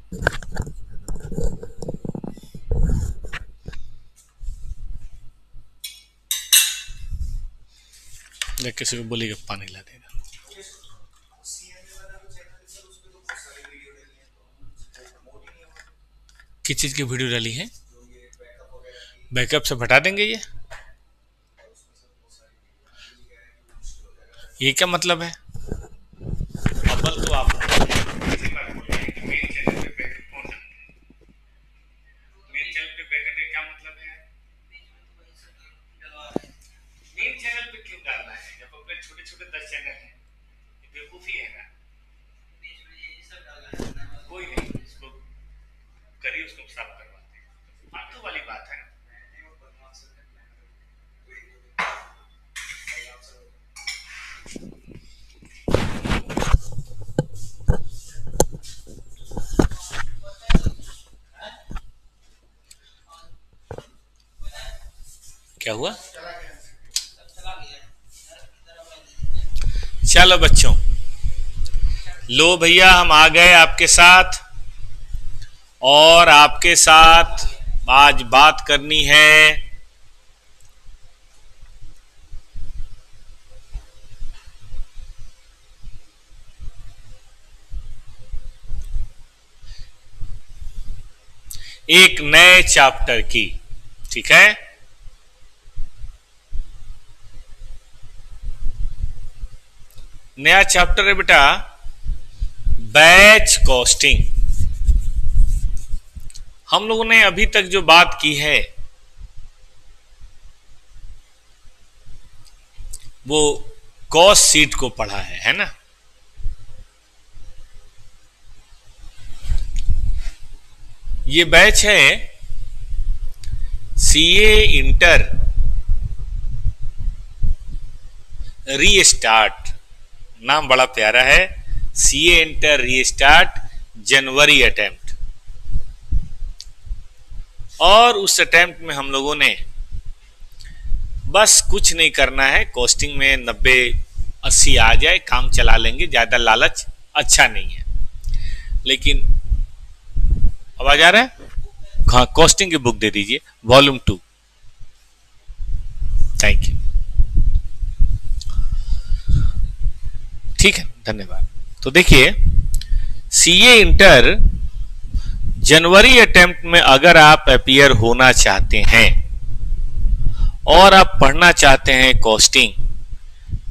या किसी को बोलेगा पानी ला देगा। किस चीज की वीडियो डाली है? बैकअप से हटा देंगे ये क्या मतलब है? अव्वल तो आप मेन चैनल पे क्यों डालना है जब अपने छोटे छोटे 10 चैनल हैं? बेवकूफी है ना। कोई नहीं, इसको करिए, उसको साफ करवाते हैं। फालतू वाली बात है। क्या हुआ? चलो बच्चों, लो भैया हम आ गए आपके साथ, और आपके साथ आज बात करनी है एक नए चैप्टर की। ठीक है, नया चैप्टर है बेटा बैच कॉस्टिंग। हम लोगों ने अभी तक जो बात की है वो कॉस्ट शीट को पढ़ा है ना। ये बैच है सीए इंटर रीस्टार्ट, नाम बड़ा प्यारा है, सीए इंटर रीस्टार्ट जनवरी अटेम्प्ट। और उस अटेम्प्ट में हम लोगों ने बस कुछ नहीं करना है, कॉस्टिंग में 90-80 आ जाए काम चला लेंगे, ज्यादा लालच अच्छा नहीं है। लेकिन आवाज आ रहा है? हाँ, कॉस्टिंग की बुक दे दीजिए वॉल्यूम 2। थैंक यू, ठीक है, धन्यवाद। तो देखिए, सीए इंटर जनवरी अटेम्प्ट में अगर आप अपीयर होना चाहते हैं और आप पढ़ना चाहते हैं कॉस्टिंग,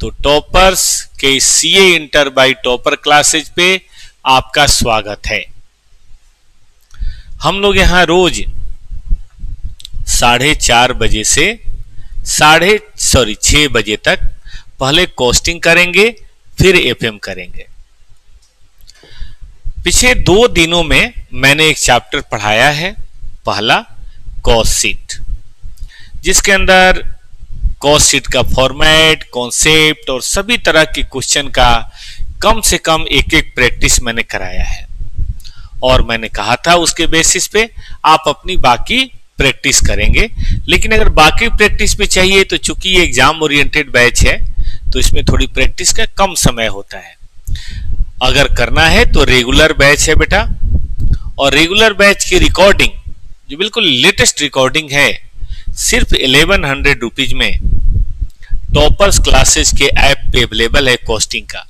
तो टॉपर्स के CA inter by topper classes पे आपका स्वागत है। हम लोग यहां रोज 4:30 बजे से 6 बजे तक पहले कॉस्टिंग करेंगे, फिर एफएम करेंगे। पिछले 2 दिनों में मैंने एक चैप्टर पढ़ाया है, पहला कॉस्ट शीट, जिसके अंदर कॉस्ट शीट का फॉर्मेट, कॉन्सेप्ट और सभी तरह के क्वेश्चन का कम से कम एक प्रैक्टिस मैंने कराया है। और मैंने कहा था उसके बेसिस पे आप अपनी बाकी प्रैक्टिस करेंगे। लेकिन अगर बाकी प्रैक्टिस पे चाहिए तो चूंकि ये एग्जाम ओरिएंटेड बैच है तो इसमें थोड़ी प्रैक्टिस का कम समय होता है। अगर करना है तो रेगुलर बैच है बेटा, और रेगुलर बैच की रिकॉर्डिंग जो बिल्कुल लेटेस्ट रिकॉर्डिंग है सिर्फ 1100 रुपीज में टॉपर्स क्लासेस के ऐप पे अवेलेबल है कॉस्टिंग का।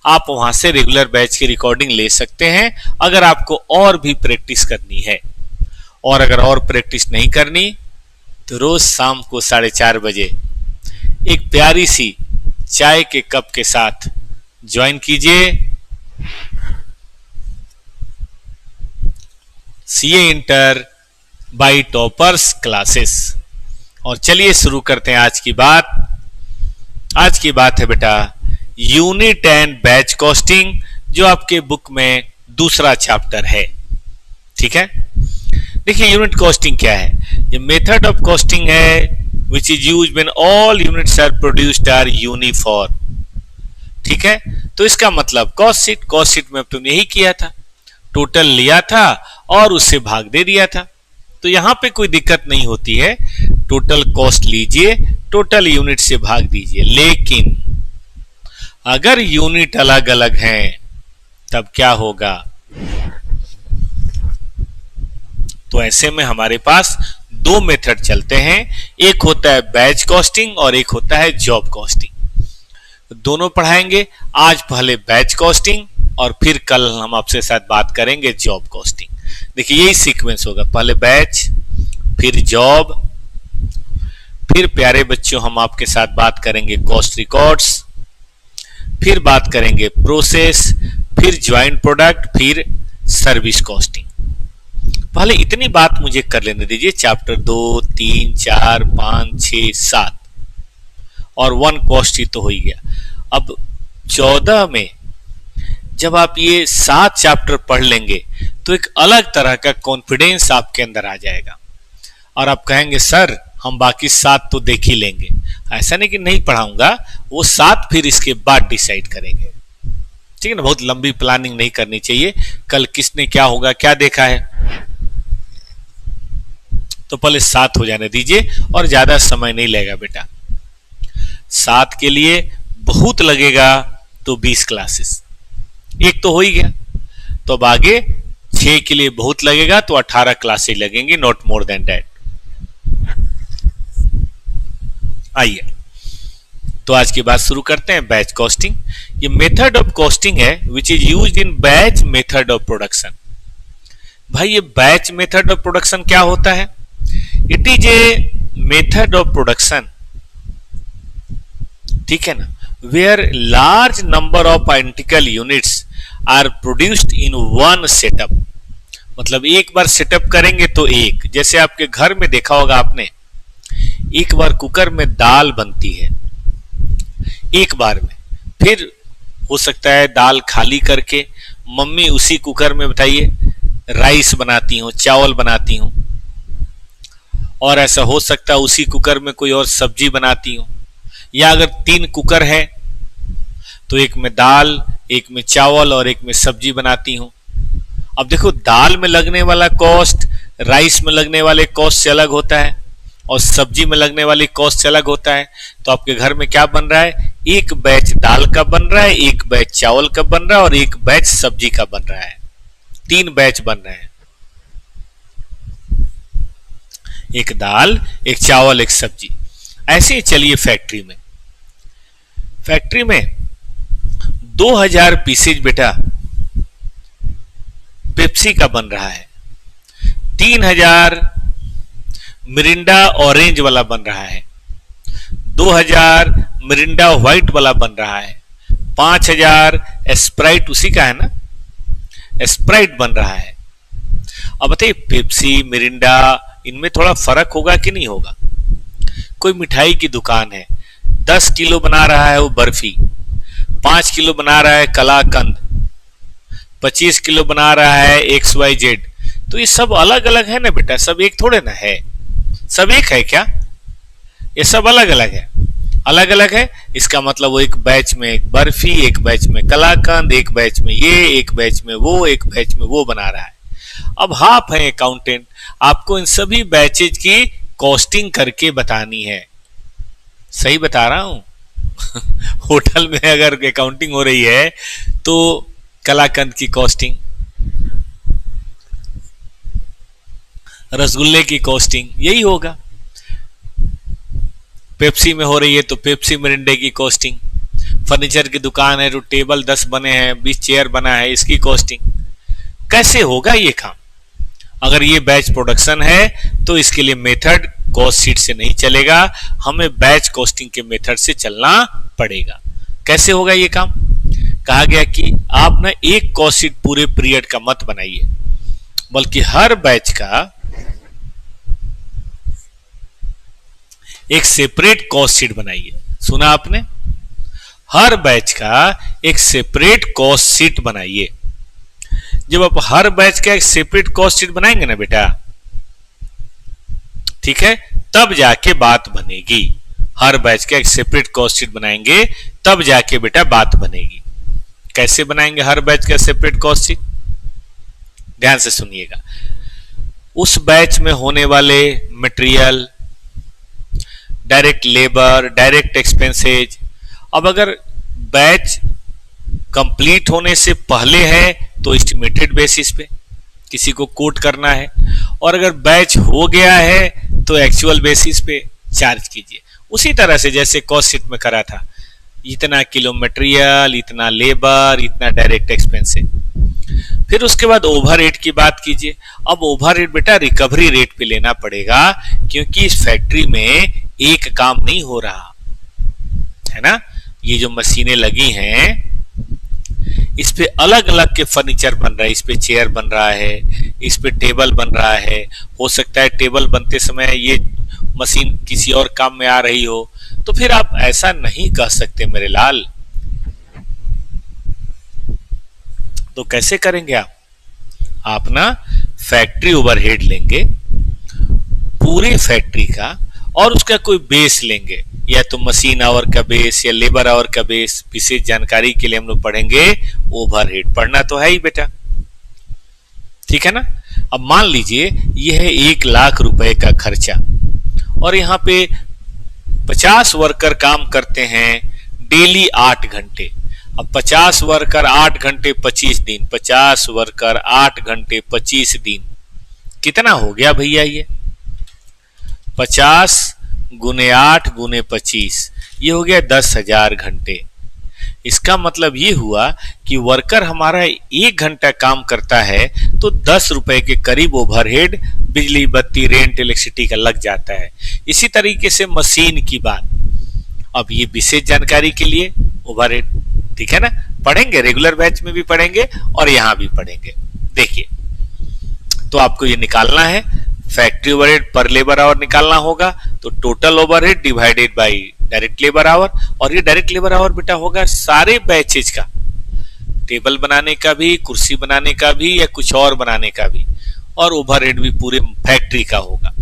आप वहां से रेगुलर बैच की रिकॉर्डिंग ले सकते हैं अगर आपको और भी प्रैक्टिस करनी है। और अगर और प्रैक्टिस नहीं करनी तो रोज शाम को 4:30 बजे एक प्यारी सी चाय के कप के साथ ज्वाइन कीजिए CA inter by toppers classes. और चलिए शुरू करते हैं आज की बात। आज की बात है बेटा यूनिट एंड बैच कॉस्टिंग, जो आपके बुक में दूसरा चैप्टर है। ठीक है, देखिए यूनिट कॉस्टिंग क्या है। ये मेथड ऑफ कॉस्टिंग है which is used when all units are produced are uniform. ठीक है, तो इसका मतलब कॉस्ट शीट में तुमने यही किया था, टोटल लिया था और उससे भाग दे दिया था। तो यहां पे कोई दिक्कत नहीं होती है, टोटल कॉस्ट लीजिए, टोटल यूनिट से भाग दीजिए। लेकिन अगर यूनिट अलग अलग हैं तब क्या होगा? तो ऐसे में हमारे पास दो मेथड चलते हैं, एक होता है बैच कॉस्टिंग और एक होता है जॉब कॉस्टिंग। दोनों पढ़ाएंगे। आज पहले बैच कॉस्टिंग और फिर कल हम आपसे साथ बात करेंगे जॉब कॉस्टिंग। देखिए यही सीक्वेंस होगा, पहले बैच, फिर जॉब, फिर प्यारे बच्चों हम आपके साथ बात करेंगे कॉस्ट रिकॉर्ड्स, फिर बात करेंगे प्रोसेस, फिर ज्वाइंट प्रोडक्ट, फिर सर्विस कॉस्टिंग। पहले इतनी बात मुझे कर लेने दीजिए, चैप्टर 2, 3, 4, 5, 6, 7 और 1 कॉस्ट ही तो हो ही गया। अब 14 में जब आप ये 7 चैप्टर पढ़ लेंगे तो एक अलग तरह का कॉन्फिडेंस आपके अंदर आ जाएगा और आप कहेंगे सर हम बाकी 7 तो देख ही लेंगे। ऐसा नहीं कि नहीं पढ़ाऊंगा, वो 7 फिर इसके बाद डिसाइड करेंगे, ठीक है ना। बहुत लंबी प्लानिंग नहीं करनी चाहिए, कल किसने क्या होगा क्या देखा है, तो पहले 7 हो जाने दीजिए और ज्यादा समय नहीं लगेगा बेटा। 7 के लिए बहुत लगेगा तो 20 क्लासेस, एक तो हो ही गया। तो अब आगे 6 के लिए बहुत लगेगा तो 18 क्लासेस लगेंगे, नॉट मोर देन दैट। आइए तो आज की बात शुरू करते हैं, बैच कॉस्टिंग। ये मेथड ऑफ कॉस्टिंग है which is used in batch method of production. भाई ये बैच मेथड ऑफ प्रोडक्शन क्या होता है? It is a method of production, ठीक है ना, where large number of identical units are produced in one setup. मतलब एक बार सेटअप करेंगे तो एक, जैसे आपके घर में देखा होगा आपने, एक बार कुकर में दाल बनती है एक बार में, फिर हो सकता है दाल खाली करके मम्मी उसी कुकर में बताइए राइस बनाती हूँ, चावल बनाती हूँ, और ऐसा हो सकता है उसी कुकर में कोई और सब्जी बनाती हूँ, या अगर 3 कुकर है तो एक में दाल, एक में चावल और एक में सब्जी बनाती हूँ। अब देखो दाल में लगने वाला कॉस्ट राइस में लगने वाले कॉस्ट से अलग होता है और सब्जी में लगने वाली कॉस्ट से अलग होता है। तो आपके घर में क्या बन रहा है, एक बैच दाल का बन रहा है, एक बैच चावल का बन रहा है और एक बैच सब्जी का बन रहा है। 3 बैच बन रहे हैं, एक दाल, एक चावल, एक सब्जी। ऐसे ही चलिए फैक्ट्री में, फैक्ट्री में 2000 पीसेज बेटा पेप्सी का बन रहा है, 3000 मिरिंडा ऑरेंज वाला बन रहा है, 2000 मिरिंडा व्हाइट वाला बन रहा है, 5000 स्प्राइट उसी का है ना, स्प्राइट बन रहा है। अब बताइए पेप्सी मिरिंडा इनमें थोड़ा फर्क होगा कि नहीं होगा? कोई मिठाई की दुकान है, 10 किलो बना रहा है वो बर्फी, 5 किलो बना रहा है कलाकंद, 25 किलो बना रहा है XYZ। तो ये सब अलग अलग है ना बेटा, सब एक थोड़े ना है, सब एक है क्या? ये सब अलग अलग है, अलग अलग है। इसका मतलब वो एक बैच में एक बर्फी, एक बैच में कलाकंद, एक बैच में ये, एक बैच में वो, एक बैच में वो बना रहा है। अब आप हैं अकाउंटेंट, आपको इन सभी बैचेज की कॉस्टिंग करके बतानी है। सही बता रहा हूं? होटल में अगर अकाउंटिंग हो रही है तो कलाकंद की कॉस्टिंग, रसगुल्ले की कॉस्टिंग यही होगा। पेप्सी में हो रही है तो पेप्सी मिरिंडे की कॉस्टिंग, फर्नीचर की दुकान है तो टेबल 10 बने हैं, 20 चेयर बना है, इसकी कॉस्टिंग। कैसे होगा ये काम? अगर ये बैच प्रोडक्शन है तो इसके लिए मेथड कॉस्ट शीट से नहीं चलेगा, हमें बैच कॉस्टिंग के मेथड से चलना पड़ेगा। कैसे होगा ये काम? कहा गया कि आप ना एक कॉस्ट शीट पूरे पीरियड का मत बनाइए, बल्कि हर बैच का एक सेपरेट कॉस्ट शीट बनाइए। सुना आपने? हर बैच का एक सेपरेट कॉस्ट शीट बनाइए। जब आप हर बैच का एक सेपरेट कॉस्ट शीट बनाएंगे ना बेटा, ठीक है, तब जाके बात बनेगी। हर बैच का एक सेपरेट कॉस्ट शीट बनाएंगे तब जाके बेटा बात बनेगी। कैसे बनाएंगे हर बैच का सेपरेट कॉस्ट शीट? ध्यान से सुनिएगा। उस बैच में होने वाले material, direct labour, direct expenses. अब अगर बैच कंप्लीट होने से पहले है तो एस्टिमेटेड बेसिस पे, किसी को कोट करना है, और अगर बैच हो गया है तो एक्चुअल बेसिस पे चार्ज कीजिए। उसी तरह से जैसे कॉस्ट शीट में करा था, इतना किलो मटेरियल, इतना लेबर, इतना डायरेक्ट एक्सपेंस है। फिर उसके बाद ओवरहेड की बात कीजिए। अब ओवरहेड बेटा रिकवरी रेट पे लेना पड़ेगा, क्योंकि इस फैक्ट्री में एक काम नहीं हो रहा है ना। ये जो मशीनें लगी हैं, इस पे अलग अलग के फर्नीचर बन रहा है, इस पे चेयर बन रहा है, इस पे टेबल बन रहा है। हो सकता है टेबल बनते समय ये मशीन किसी और काम में आ रही हो, तो फिर आप ऐसा नहीं कह सकते मेरे लाल। तो कैसे करेंगे आप ना फैक्ट्री ओवरहेड लेंगे पूरे फैक्ट्री का, और उसका कोई बेस लेंगे, या तो मशीन आवर का बेस या लेबर आवर का बेस। विशेष जानकारी के लिए हम लोग पढ़ेंगे ओवरहेड, पढ़ना तो है ही बेटा, ठीक है ना। अब मान लीजिए यह है 1,00,000 रुपए का खर्चा, और यहाँ पे 50 वर्कर काम करते हैं डेली 8 घंटे। अब 50 वर्कर 8 घंटे 25 दिन, 50 वर्कर 8 घंटे 25 दिन, कितना हो गया भैया ये? 50 गुने 8 गुने 25, ये हो गया 10,000 घंटे। इसका मतलब ये हुआ कि वर्कर हमारा 1 घंटा काम करता है तो 10 रुपए के करीब ओवरहेड बिजली बत्ती रेंट इलेक्ट्रिसिटी का लग जाता है। इसी तरीके से मशीन की बात, अब ये विशेष जानकारी के लिए ओवरहेड, ठीक है ना, पढ़ेंगे, रेगुलर बैच में भी पढ़ेंगे और यहां भी पढ़ेंगे। देखिए, तो आपको ये निकालना है, फैक्ट्री ओवरहेड पर लेबर आवर निकालना होगा, तो total overhead divided by direct labour our. और ये डायरेक्ट लेबर आवर बेटा होगा सारे बैचेज का, टेबल बनाने का भी, कुर्सी बनाने का भी, या कुछ और बनाने का भी, और ओवरहेड भी पूरे फैक्ट्री का होगा।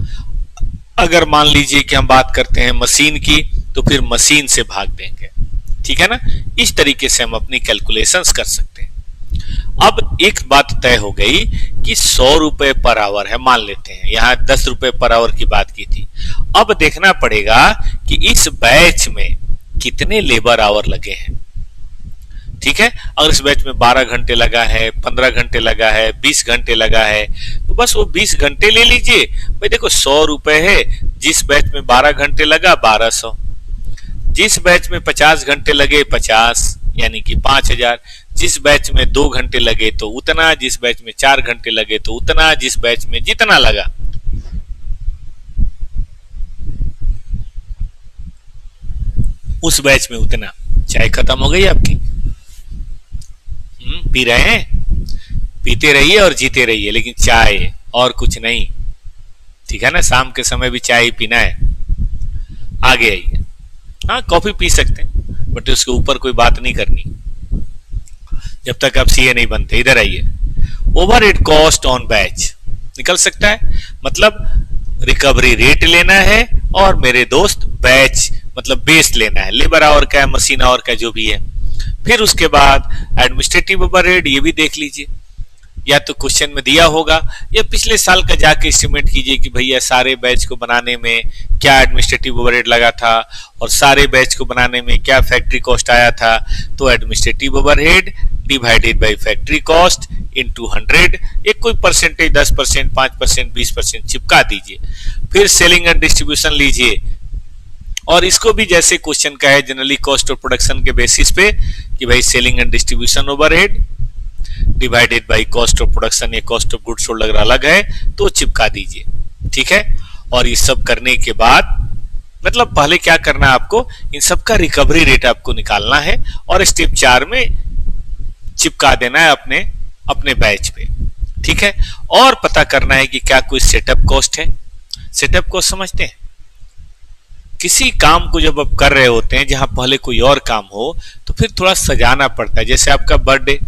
अगर मान लीजिए कि हम बात करते हैं मशीन की, तो फिर मशीन से भाग देंगे, ठीक है ना। इस तरीके से हम अपनी कैलकुलेशंस कर सकते हैं। अब एक बात तय हो गई कि 100 रुपए पर आवर है, मान लेते हैं, यहां 10 रुपए पर आवर की बात की थी। अब देखना पड़ेगा कि इस बैच में कितने लेबर आवर लगे हैं, ठीक है। अगर इस बैच में 12 घंटे लगा है, 15 घंटे लगा है, 20 घंटे लगा है, तो बस वो 20 घंटे ले लीजिए भाई। देखो 100 रुपए है, जिस बैच में 12 घंटे लगा 1200, जिस बैच में 50 घंटे लगे 50, यानी कि 5000, जिस बैच में 2 घंटे लगे तो उतना, जिस बैच में 4 घंटे लगे तो उतना, जिस बैच में जितना लगा। उस बैच में उतना। चाय खत्म हो गई आपकी? पी रहे हैं? पीते रहिए और जीते रहिए, लेकिन चाय और कुछ नहीं, ठीक है ना। शाम के समय भी चाय पीना है। आगे आइए। हाँ, कॉफी पी सकते हैं, बट उसके ऊपर कोई बात नहीं करनी जब तक आप सीए नहीं बनते। इधर आइए। ओवरहेड कॉस्ट ऑन बैच निकल सकता है, मतलब रिकवरी रेट लेना है, और मेरे दोस्त बैच मतलब बेस लेना है, लेबर आवर का है, मशीन आवर का, जो भी है। फिर उसके बाद एडमिनिस्ट्रेटिव ओवरहेड, ये भी देख लीजिए, या तो क्वेश्चन में दिया होगा, या पिछले साल का जाके एस्टिमेट कीजिए कि भैया सारे बैच को बनाने में क्या एडमिनिस्ट्रेटिव ओवरहेड लगा था, और सारे बैच को बनाने में क्या फैक्ट्री कॉस्ट आया था। तो administrative overhead divided by factory cost into 100, एक कोई परसेंटेज 10%, 5%, 20% चिपका दीजिए। फिर सेलिंग एंड डिस्ट्रीब्यूशन लीजिए, और इसको भी जैसे क्वेश्चन का है जनरली कॉस्ट ऑफ प्रोडक्शन के बेसिस पे, कि भाई selling and distribution overhead divided by cost of production या कॉस्ट ऑफ गुड्स सोल्ड अगर अलग है तो चिपका दीजिए, ठीक है। और ये सब करने के बाद मतलब पहले क्या करना है आपको, इन सब का रिकवरी रेट आपको निकालना है, और स्टेप 4 में चिपका देना है अपने अपने बैच पे, ठीक है। और पता करना है कि क्या कोई सेटअप कॉस्ट है। सेटअप कॉस्ट समझते हैं? किसी काम को जब आप कर रहे होते हैं जहां पहले कोई और काम हो, तो फिर थोड़ा सजाना पड़ता है। जैसे आपका बर्थडे,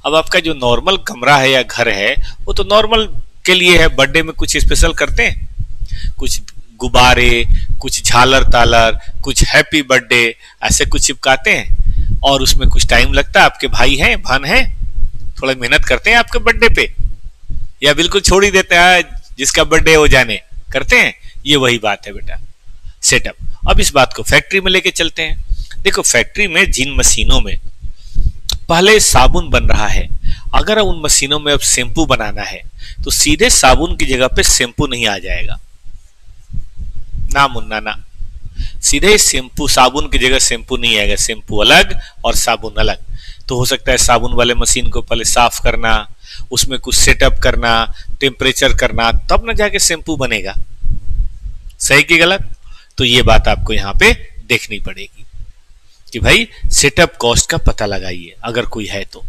अब आपका जो नॉर्मल कमरा है या घर है वो तो नॉर्मल के लिए है, बर्थडे में कुछ स्पेशल करते हैं, कुछ गुब्बारे, कुछ झालर तालर, कुछ हैप्पी बर्थडे ऐसे कुछ चिपकाते हैं, और उसमें कुछ टाइम लगता है। आपके भाई हैं, बहन हैं, थोड़ा मेहनत करते हैं आपके बर्थडे पे, या बिल्कुल छोड़ ही देते हैं जिसका बर्थडे हो जाने, करते हैं। ये वही बात है बेटा, सेटअप। अब इस बात को फैक्ट्री में लेके चलते हैं। देखो फैक्ट्री में जिन मशीनों में पहले साबुन बन रहा है, अगर उन मशीनों में अब शैम्पू बनाना है तो सीधे साबुन की जगह पे शैम्पू नहीं आ जाएगा ना मुन्ना ना, सीधे शैम्पू, साबुन की जगह शैम्पू नहीं आएगा, शैम्पू अलग और साबुन अलग। तो हो सकता है साबुन वाले मशीन को पहले साफ करना, उसमें कुछ सेटअप करना, टेम्परेचर करना, तब ना जाके शैम्पू बनेगा। सही कि गलत? तो ये बात आपको यहाँ पे देखनी पड़ेगी कि भाई सेटअप कॉस्ट का पता लगाइए, अगर कोई है तो।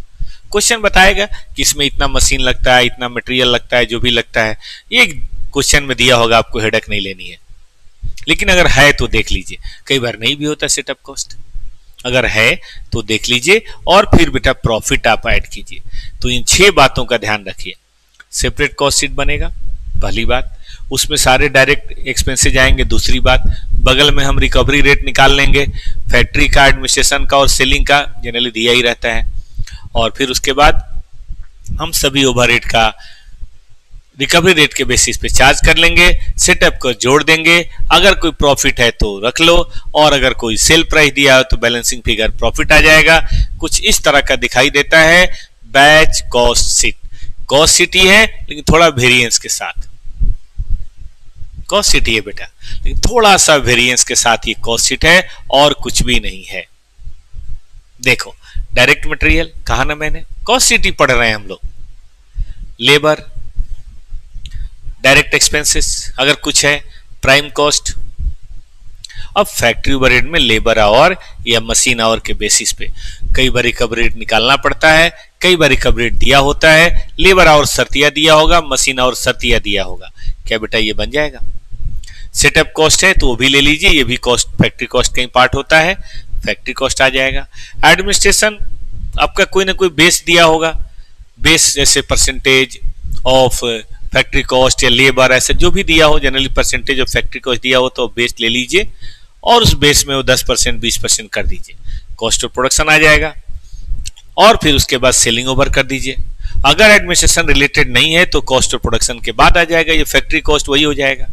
क्वेश्चन बताएगा कि इसमें इतना मशीन लगता है, इतना मटेरियल लगता है, जो भी लगता है ये क्वेश्चन में दिया होगा, आपको हेडेक नहीं लेनी है। लेकिन अगर है तो देख लीजिए, कई बार नहीं भी होता सेटअप कॉस्ट, अगर है तो देख लीजिए और फिर बेटा प्रॉफिट आप ऐड कीजिए। तो इन 6 बातों का ध्यान रखिए। सेपरेट कॉस्ट शीट बनेगा, पहली बात, उसमें सारे डायरेक्ट एक्सपेंसेस आएंगे, दूसरी बात, बगल में हम रिकवरी रेट निकाल लेंगे, फैक्ट्री का, एडमिनिस्ट्रेशन का और सेलिंग का जनरली दिया ही रहता है, और फिर उसके बाद हम सभी ओवरहेड का रिकवरी रेट के बेसिस पे चार्ज कर लेंगे, सेटअप को जोड़ देंगे, अगर कोई प्रॉफिट है तो रख लो, और अगर कोई सेल प्राइस दिया हो तो बैलेंसिंग फिगर प्रॉफिट आ जाएगा। कुछ इस तरह का दिखाई देता है batch cost sheet. Cost sheet ही है लेकिन थोड़ा वेरिएंस के साथ, कॉस्ट शीट ही है बेटा लेकिन थोड़ा सा वेरिएंस के साथ ये कॉस्ट शीट है और कुछ भी नहीं है। देखो डायरेक्ट मटेरियल कहा ना मैंने, कॉस्ट शीट ही पढ़ रहे हैं हम लोग। लेबर, डायरेक्ट एक्सपेंसेस अगर कुछ है, प्राइम कॉस्ट। अब फैक्ट्री ओवरहेड में लेबर आवर या मशीन आवर के बेसिस पे कई बार रिकवरी रेट निकालना पड़ता है, कई बार रिकवरी रेट दिया होता है, लेबर आवर सर्तिया दिया होगा, मशीन आवर सर्तिया दिया होगा। क्या बेटा ये बन जाएगा? सेटअप कॉस्ट है तो वो भी ले लीजिए, ये भी कॉस्ट, फैक्ट्री कॉस्ट का ही पार्ट होता है, फैक्ट्री कॉस्ट आ जाएगा। एडमिनिस्ट्रेशन आपका कोई ना कोई बेस दिया होगा, बेस जैसे परसेंटेज ऑफ फैक्ट्री कॉस्ट या लेबर, ऐसे जो भी दिया हो, generally percentage of factory cost दिया हो तो बेस ले लीजिए और उस बेस में वो 10% 20% कर दीजिए, कॉस्ट ऑफ प्रोडक्शन आ जाएगा। और फिर उसके बाद सेलिंग ओवर कर दीजिए। अगर एडमिनिस्ट्रेशन रिलेटेड नहीं है तो कॉस्ट ऑफ प्रोडक्शन के बाद आ जाएगा, ये फैक्ट्री कॉस्ट वही हो जाएगा।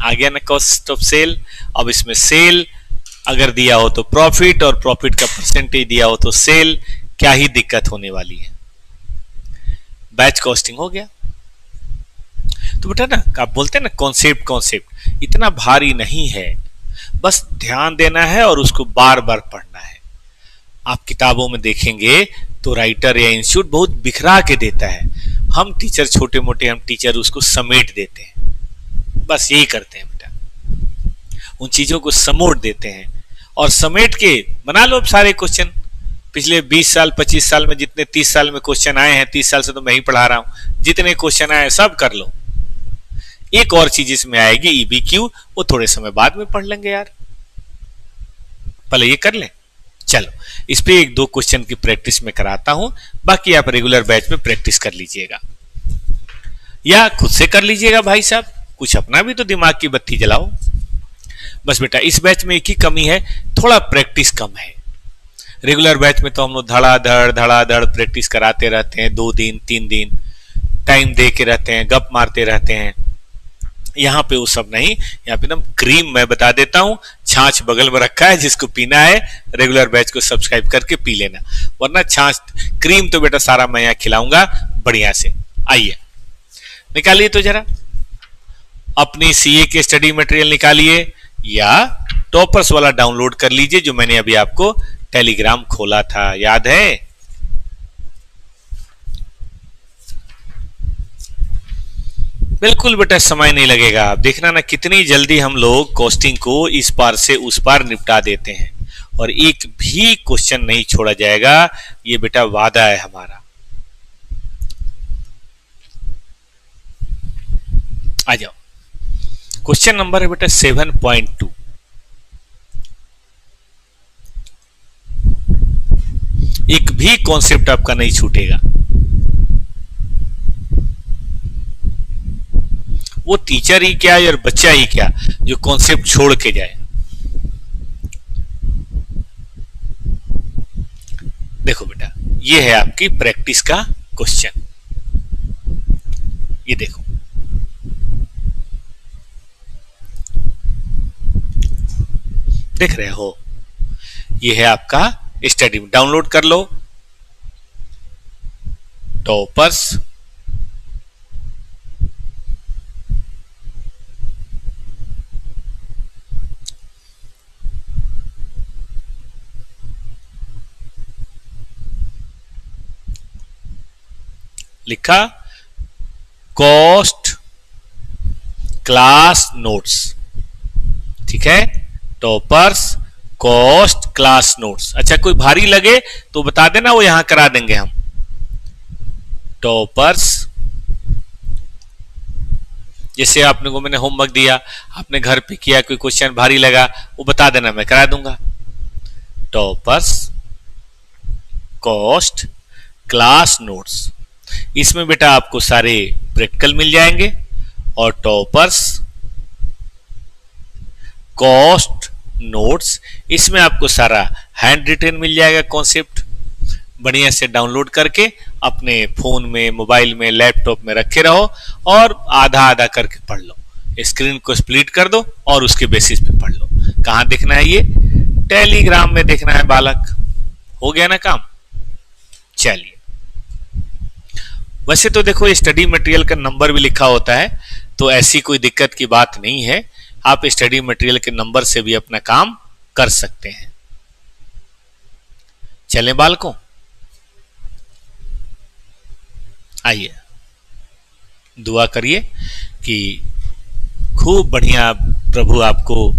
आ गया ना कॉस्ट ऑफ सेल। अब इसमें सेल अगर दिया हो तो प्रॉफिट, और प्रॉफिट का परसेंटेज दिया हो तो सेल, क्या ही दिक्कत होने वाली है। बैच कॉस्टिंग हो गया। तो बेटा ना आप बोलते हैं ना कॉन्सेप्ट इतना भारी नहीं है, बस ध्यान देना है और उसको बार बार पढ़ना है। आप किताबों में देखेंगे तो राइटर या इंस्टीट्यूट बहुत बिखरा के देता है, हम टीचर छोटे मोटे हम टीचर उसको समेट देते हैं, बस यही करते हैं बेटा, उन चीजों को समोट देते हैं और समेट के बना लो अब सारे क्वेश्चन। पिछले 20 साल 25 साल में जितने 30 साल में क्वेश्चन आए हैं, 30 साल से तो मैं ही पढ़ा रहा हूं, जितने क्वेश्चन आए सब कर लो। एक और चीज इसमें आएगी ईबीक्यू, वो थोड़े समय बाद में पढ़ लेंगे यार, पहले ये कर लें। चलो इस पे 1-2 क्वेश्चन की प्रैक्टिस में कराता हूं, बाकी आप रेगुलर बैच में प्रैक्टिस कर लीजिएगा या खुद से कर लीजिएगा भाई साहब, कुछ अपना भी तो दिमाग की बत्ती जलाओ। बस बेटा इस बैच में एक ही कमी है, थोड़ा प्रैक्टिस कम है। रेगुलर बैच में तो हम लोग धड़ाधड़ प्रैक्टिस कराते रहते हैं, 2 दिन 3 दिन टाइम दे के रहते हैं, गप मारते रहते हैं। यहाँ पे वो सब नहीं, यहाँ पे एकदम क्रीम मैं बता देता हूँ, छाछ बगल में रखा है, जिसको पीना है रेगुलर बैच को सब्सक्राइब करके पी लेना, वरना छाछ क्रीम तो बेटा सारा मैं यहाँ खिलाऊंगा बढ़िया से। आइए निकालिए तो जरा अपनी सीए के स्टडी मटेरियल निकालिए या टॉपर्स वाला डाउनलोड कर लीजिए जो मैंने अभी आपको टेलीग्राम खोला था, याद है? बिल्कुल बेटा समय नहीं लगेगा, आप देखना ना कितनी जल्दी हम लोग कॉस्टिंग को इस पार से उस पार निपटा देते हैं और एक भी क्वेश्चन नहीं छोड़ा जाएगा, ये बेटा वादा है हमारा। आ जाओ, क्वेश्चन नंबर है बेटा 7.2। एक भी कॉन्सेप्ट आपका नहीं छूटेगा, वो टीचर ही क्या और बच्चा ही क्या जो कॉन्सेप्ट छोड़ के जाए। देखो बेटा ये है आपकी प्रैक्टिस का क्वेश्चन, ये देखो देख रहे हो, ये है आपका स्टडी डाउनलोड कर लो। टॉपर्स लिखा, कॉस्ट क्लास नोट्स, ठीक है, टॉपर्स कॉस्ट क्लास नोट्स। अच्छा कोई भारी लगे तो बता देना, वो यहां करा देंगे हम। टॉपर्स, जैसे आपने को मैंने होमवर्क दिया, आपने घर पे किया, कोई क्वेश्चन भारी लगा वो बता देना, मैं करा दूंगा। टॉपर्स कॉस्ट क्लास नोट्स, इसमें बेटा आपको सारे प्रैक्टिकल मिल जाएंगे। और टॉपर्स कॉस्ट नोट्स, इसमें आपको सारा हैंड रिटन मिल जाएगा कॉन्सेप्ट, बढ़िया से डाउनलोड करके अपने फोन में, मोबाइल में, लैपटॉप में रखे रहो और आधा आधा करके पढ़ लो। स्क्रीन को स्प्लिट कर दो और उसके बेसिस पे पढ़ लो। कहां देखना है ये? टेलीग्राम में देखना है बालक। हो गया ना काम? चलिए, वैसे तो देखो स्टडी मटेरियल का नंबर भी लिखा होता है, तो ऐसी कोई दिक्कत की बात नहीं है, आप स्टडी मटेरियल के नंबर से भी अपना काम कर सकते हैं। चलें बालकों, आइए दुआ करिए कि खूब बढ़िया प्रभु आपको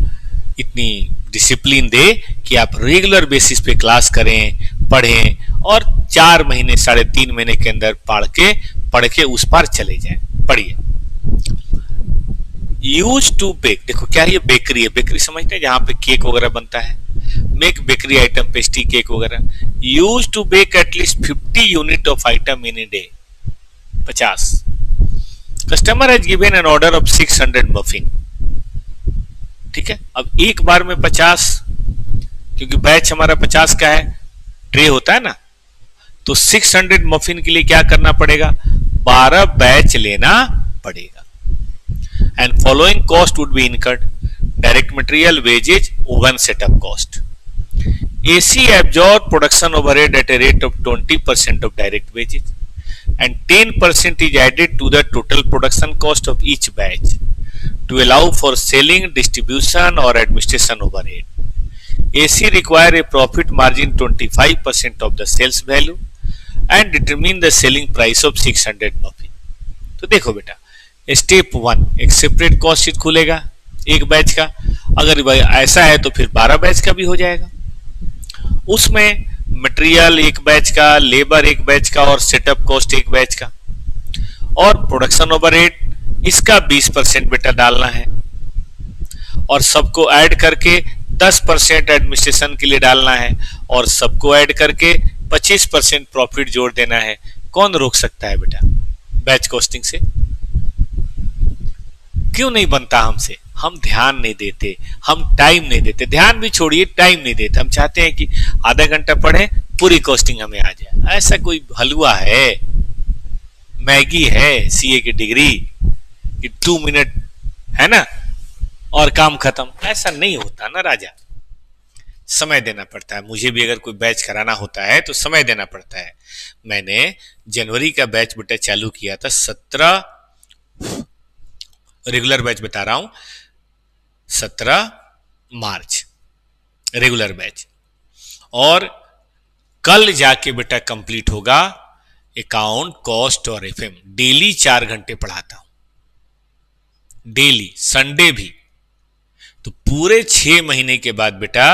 इतनी डिसिप्लिन दे कि आप रेगुलर बेसिस पे क्लास करें, पढ़ें और 4 महीने 3.5 महीने के अंदर पढ़ के उस पार चले जाएं। पढ़िए, यूज टू बेक, देखो क्या ये बेकरी है, बेकरी समझते हैं जहां पे केक वगैरह बनता है, make bakery item, pastry, cake वगैरह। Use to bake at least 50 unit of item in a day, 50। Customer has given an order of 600 muffin, ठीक है। अब एक बार में 50, क्योंकि बैच हमारा 50 का है, ट्रे होता है ना, तो 600 मफिन के लिए क्या करना पड़ेगा? 12 बैच लेना पड़ेगा। And following cost would be incurred: direct material, wages, oven setup cost. AC absorb production overhead at a rate of 20% of direct wages and 10% is added to the total production cost of each batch to allow for selling, distribution or administration overhead. AC require a profit margin 25% of the sales value and determine the selling price of 600 muffin. तो देखो बेटा, step 1 एक separate cost sheet खुलेगा एक batch का, अगर ऐसा है तो फिर 12 बैच का भी हो जाएगा। उसमें मटेरियल एक बैच का, लेबर एक बैच का और सेटअप कॉस्ट एक बैच का, और प्रोडक्शन ओवरहेड इसका 20% बेटा डालना है, और सबको ऐड करके 10% एडमिनिस्ट्रेशन के लिए डालना है, और सबको ऐड करके 25% प्रॉफिट जोड़ देना है। कौन रोक सकता है बेटा बैच कॉस्टिंग से? क्यों नहीं बनता हमसे? हम ध्यान नहीं देते, हम टाइम नहीं देते, ध्यान भी छोड़िए टाइम नहीं देते। हम चाहते हैं कि आधा घंटा पढ़े, पूरी कॉस्टिंग हमें आ जाए। ऐसा कोई हलवा है, मैगी है सीए की डिग्री कि 2 मिनट है ना और काम खत्म? ऐसा नहीं होता ना राजा, समय देना पड़ता है। मुझे भी अगर कोई बैच कराना होता है तो समय देना पड़ता है। मैंने जनवरी का बैच बेटा चालू किया था, 17 रेगुलर बैच बता रहा हूं, 17 मार्च रेगुलर बैच, और कल जाके बेटा कंप्लीट होगा अकाउंट, कॉस्ट और एफएम। डेली 4 घंटे पढ़ाता हूं, डेली, संडे भी। तो पूरे 6 महीने के बाद बेटा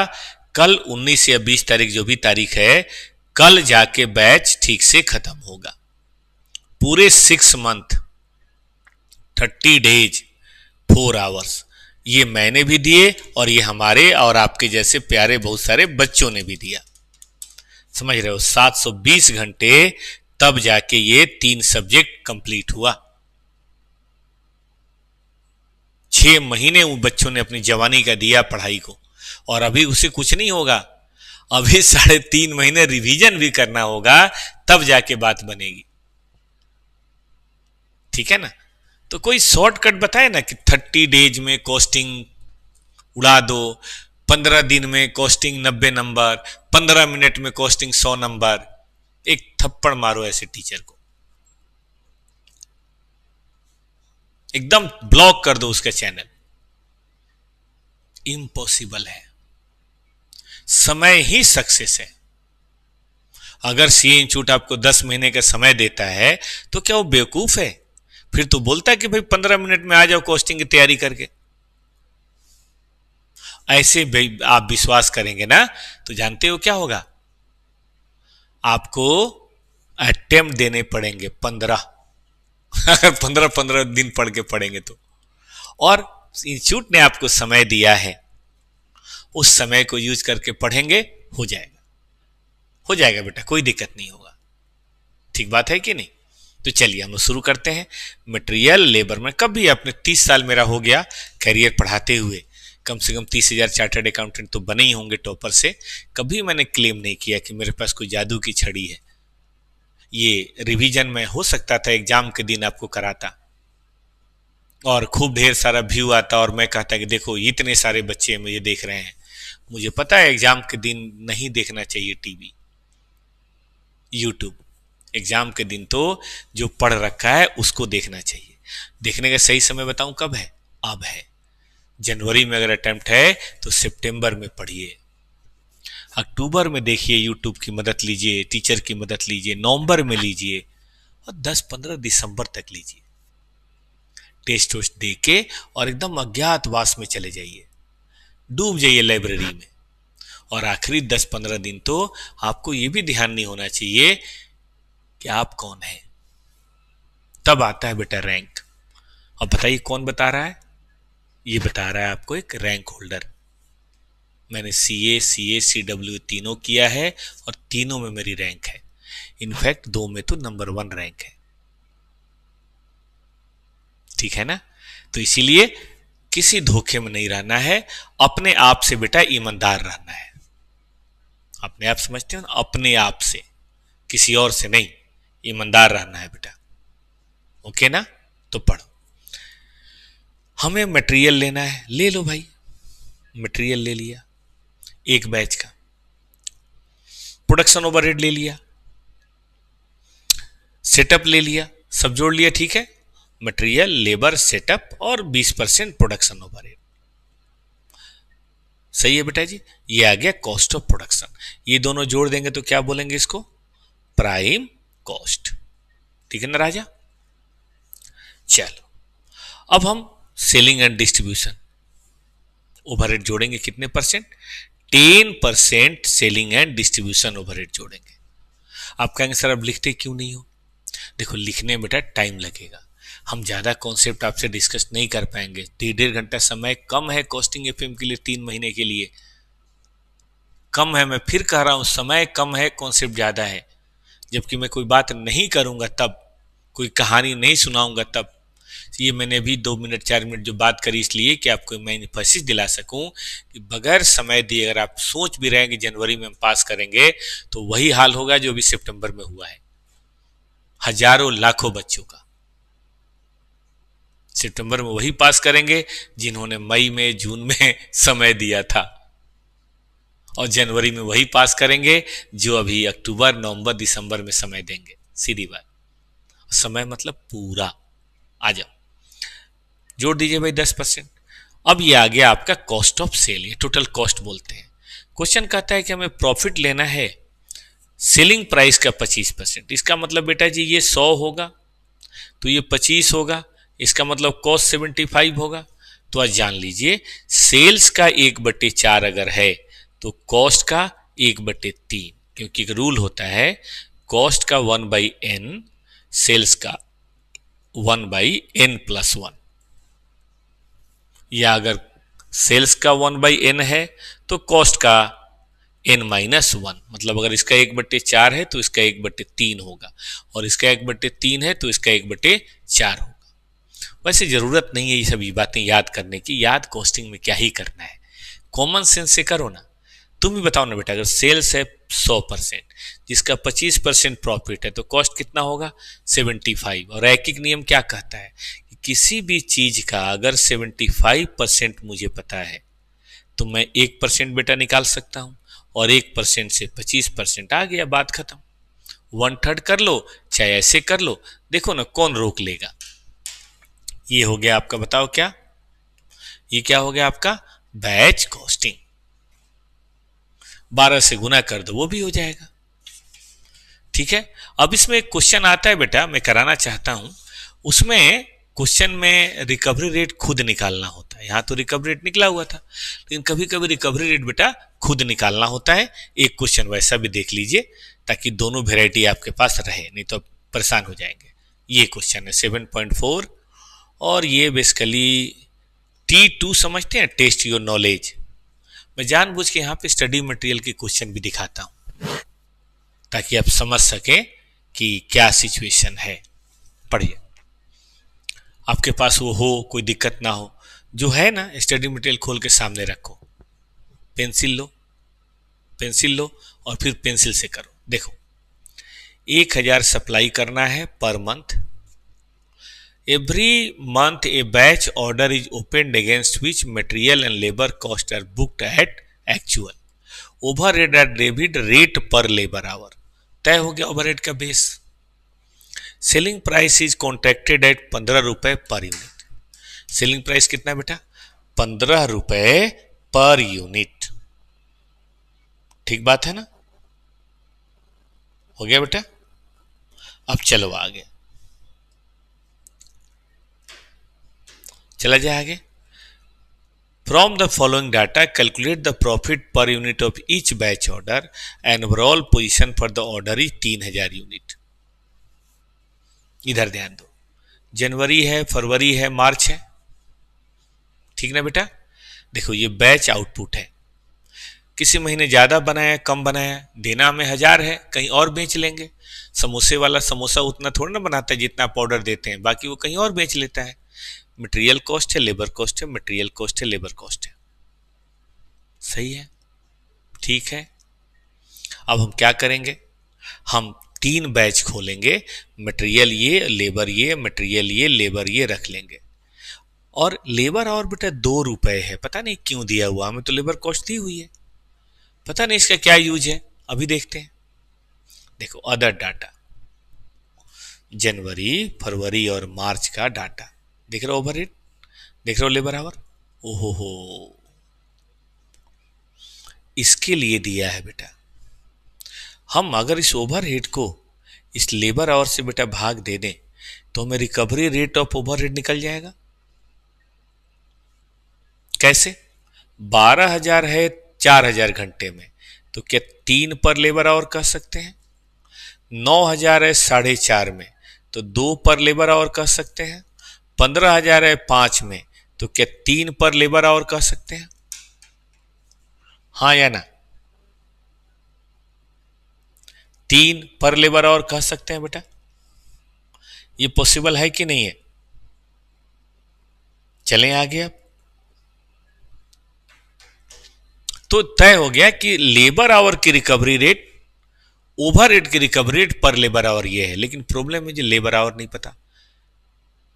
कल 19 या 20 तारीख जो भी तारीख है, कल जाके बैच ठीक से खत्म होगा। पूरे 6 मंथ 30 डेज 4 आवर्स ये मैंने भी दिए, और ये हमारे और आपके जैसे प्यारे बहुत सारे बच्चों ने भी दिया। समझ रहे हो? 720 घंटे तब जाके ये 3 सब्जेक्ट कंप्लीट हुआ। 6 महीने उन बच्चों ने अपनी जवानी का दिया पढ़ाई को, और अभी उसे कुछ नहीं होगा, अभी 3.5 महीने रिवीजन भी करना होगा, तब जाके बात बनेगी। ठीक है ना? तो कोई शॉर्टकट बताए ना कि 30 डेज में कॉस्टिंग उड़ा दो, 15 दिन में कॉस्टिंग 90 नंबर, 15 मिनट में कॉस्टिंग 100 नंबर। एक थप्पड़ मारो ऐसे टीचर को, एकदम ब्लॉक कर दो उसका चैनल। इम्पॉसिबल है। समय ही सक्सेस है। अगर सीए इंस्टीट्यूट आपको 10 महीने का समय देता है तो क्या वो बेवकूफ है? फिर तो बोलता है कि भाई 15 मिनट में आ जाओ कॉस्टिंग की तैयारी करके। ऐसे आप विश्वास करेंगे ना तो जानते हो क्या होगा, आपको अटेम्प्ट देने पड़ेंगे 15। अगर 15 दिन पढ़ के पढ़ेंगे तो। और इंस्टीट्यूट ने आपको समय दिया है, उस समय को यूज करके पढ़ेंगे, हो जाएगा। हो जाएगा बेटा, कोई दिक्कत नहीं होगा। ठीक बात है कि नहीं? तो चलिए हम शुरू करते हैं। मटेरियल लेबर में कभी अपने 30 साल मेरा हो गया करियर पढ़ाते हुए, कम से कम 30,000 चार्टर्ड अकाउंटेंट तो बने ही होंगे टॉपर से। कभी मैंने क्लेम नहीं किया कि मेरे पास कोई जादू की छड़ी है। ये रिवीजन में हो सकता था एग्जाम के दिन आपको कराता और खूब ढेर सारा व्यू आता और मैं कहता कि देखो इतने सारे बच्चे मुझे देख रहे हैं। मुझे पता है एग्जाम के दिन नहीं देखना चाहिए टीवी, यूट्यूब। एग्जाम के दिन तो जो पढ़ रखा है उसको देखना चाहिए। देखने का सही समय बताऊं कब है? अब है। जनवरी में अगर अटेम्प्ट है तो सितंबर में पढ़िए, अक्टूबर में देखिए, यूट्यूब की मदद लीजिए, टीचर की मदद लीजिए, नवंबर में लीजिए और 10-15 दिसंबर तक लीजिए। टेस्ट वोस्ट दे के और एकदम अज्ञातवास में चले जाइए, डूब जाइए लाइब्रेरी में। और आखिरी 10-15 दिन तो आपको यह भी ध्यान नहीं होना चाहिए कि आप कौन है। तब आता है बेटा रैंक। अब बताइए कौन बता रहा है? ये बता रहा है आपको एक रैंक होल्डर। मैंने सीए, सीडब्ल्यू तीनों किया है और तीनों में मेरी रैंक है। इनफैक्ट 2 में तो नंबर 1 रैंक है। ठीक है ना? तो इसीलिए किसी धोखे में नहीं रहना है, अपने आप से बेटा ईमानदार रहना है। अपने आप समझते हो ना? अपने आप से, किसी और से नहीं, ईमानदार रहना है बेटा। ओके ना? तो पढ़ो। हमें मटेरियल लेना है, ले लो भाई। मटेरियल ले लिया एक बैच का, प्रोडक्शन ओवरहेड ले लिया, सेटअप ले लिया, सब जोड़ लिया। ठीक है, मटेरियल, लेबर, सेटअप और 20% प्रोडक्शन ओवरहेड। सही है बेटा जी। ये आ गया कॉस्ट ऑफ प्रोडक्शन। ये दोनों जोड़ देंगे तो क्या बोलेंगे इसको? Prime cost. ठीक है ना राजा? चलो अब हम सेलिंग एंड डिस्ट्रीब्यूशन ओवरहेड जोड़ेंगे। कितने percent? 10% selling and distribution overhead जोड़ेंगे। आप कहेंगे सर अब लिखते क्यों नहीं हो? देखो लिखने में बेटा टाइम लगेगा, हम ज्यादा कॉन्सेप्ट आपसे डिस्कस नहीं कर पाएंगे। 1.5 घंटा समय कम है कॉस्टिंग एफएम के लिए, 3 महीने के लिए कम है। मैं फिर कह रहा हूं समय कम है, कॉन्सेप्ट ज्यादा है। जबकि मैं कोई बात नहीं करूंगा तब, कोई कहानी नहीं सुनाऊंगा तब। ये मैंने भी 2 मिनट 4 मिनट जो बात करी इसलिए कि आपको मैं एम्फसिस दिला सकूं कि बगैर समय दिए अगर आप सोच भी रहे हैं कि जनवरी में हम पास करेंगे तो वही हाल होगा जो भी सितंबर में हुआ है हजारों लाखों बच्चों का। सितंबर में वही पास करेंगे जिन्होंने मई में, जून में समय दिया था, और जनवरी में वही पास करेंगे जो अभी अक्टूबर, नवंबर, दिसंबर में समय देंगे। सीधी बात। समय मतलब पूरा। आ जाओ, जोड़ दीजिए भाई 10%। अब ये आ गया आपका कॉस्ट ऑफ सेल, ये टोटल कॉस्ट बोलते हैं। क्वेश्चन कहता है कि हमें प्रॉफिट लेना है सेलिंग प्राइस का 25%। इसका मतलब बेटा जी ये 100 होगा तो ये 25 होगा, इसका मतलब कॉस्ट 75 होगा। तो आज जान लीजिए सेल्स का 1/4 अगर है तो कॉस्ट का 1/3, क्योंकि एक रूल होता है कॉस्ट का 1/n, सेल्स का 1/n+1। या अगर सेल्स का 1/n है तो कॉस्ट का n-1, मतलब अगर इसका 1/4 है तो इसका 1/3 होगा, और इसका 1/3 है तो इसका 1/4 होगा। वैसे जरूरत नहीं है ये सभी बातें याद करने की, याद कॉस्टिंग में क्या ही करना है, कॉमन सेंस से करो ना। तुम भी बताओ ना बेटा, अगर सेल्स है 100% जिसका 25% प्रॉफिट है तो कॉस्ट कितना होगा? 75। और रैखिक नियम क्या कहता है कि किसी भी चीज का अगर 75% मुझे पता है तो मैं 1% बेटा निकाल सकता हूं, और 1% से 25% आ गया, बात खत्म। 1/3 कर लो चाहे ऐसे कर लो, देखो ना कौन रोक लेगा। ये हो गया आपका, बताओ क्या, ये क्या हो गया आपका बैच कॉस्टिंग। 12 से गुना कर दो वो भी हो जाएगा। ठीक है, अब इसमें एक क्वेश्चन आता है बेटा, मैं कराना चाहता हूं। उसमें क्वेश्चन में रिकवरी रेट खुद निकालना होता है। यहां तो रिकवरी रेट निकला हुआ था, लेकिन कभी कभी रिकवरी रेट बेटा खुद निकालना होता है। एक क्वेश्चन वैसा भी देख लीजिए, ताकि दोनों वेराइटी आपके पास रहे, नहीं तो परेशान हो जाएंगे। ये क्वेश्चन है 7.4, और ये बेसिकली T2 समझते हैं, टेस्ट योर नॉलेज। मैं जानबूझ के यहाँ पे स्टडी मटेरियल के क्वेश्चन भी दिखाता हूं, ताकि आप समझ सकें कि क्या सिचुएशन है। पढ़िए, आपके पास वो हो, कोई दिक्कत ना हो, जो है ना स्टडी मटेरियल खोल के सामने रखो, पेंसिल लो, पेंसिल लो और फिर पेंसिल से करो। देखो 1000 सप्लाई करना है per month. Every month a batch order is opened against which material and labour cost are booked at actual. Overhead are debit rate per labour hour. तय हो गया ओवरहेड का बेस। Selling price is contracted at 15 रुपए per unit. Selling price कितना बेटा, 15 रुपए per unit. ठीक बात है ना, हो गया बेटा। अब चलो आगे, चला जाए आगे। From the following data, calculate the profit per unit of each batch order and overall position for the order is 3000 unit. इधर ध्यान दो, जनवरी है, फरवरी है, मार्च है, ठीक ना बेटा। देखो ये बैच आउटपुट है, किसी महीने ज्यादा बनाया कम बनाया, देना हमें 1000 है, कहीं और बेच लेंगे। समोसे वाला समोसा उतना थोड़ा ना बनाता है जितना आप ऑर्डर देते हैं, बाकी वो कहीं और बेच लेता है। मटेरियल कॉस्ट है, लेबर कॉस्ट है, मटेरियल कॉस्ट है, लेबर कॉस्ट है। सही है, ठीक है। अब हम क्या करेंगे, हम 3 बैच खोलेंगे, मटेरियल ये, लेबर ये, मटेरियल ये, लेबर ये रख लेंगे। और लेबर और बेटा 2 रुपए है, पता नहीं क्यों दिया हुआ, हमें तो लेबर कॉस्ट दी हुई है, पता नहीं इसका क्या यूज है, अभी देखते हैं। देखो अदर डाटा, जनवरी फरवरी और मार्च का डाटा देख रहे हो, ओवरहेड देख रहे हो, लेबर आवर, ओहो हो, इसके लिए दिया है बेटा। हम अगर इस ओवरहेड को इस लेबर आवर से बेटा भाग दे दें तो हमें रिकवरी रेट ऑफ ओवरहेड निकल जाएगा। कैसे, 12,000 है 4,000 घंटे में, तो क्या 3 पर लेबर आवर कह सकते हैं। 9,000 है 4.5 में, तो 2 पर लेबर आवर कह सकते हैं। 15,000 है 5 में, तो क्या 3 पर लेबर आवर कह सकते हैं, हाँ या ना। 3 पर लेबर आवर कह सकते हैं बेटा, ये पॉसिबल है कि नहीं है। चलें आगे। अब तो तय हो गया कि लेबर आवर की रिकवरी रेट, ओवरहेड की recovery rate per labour our ये है। लेकिन प्रॉब्लम है, जो लेबर आवर नहीं पता,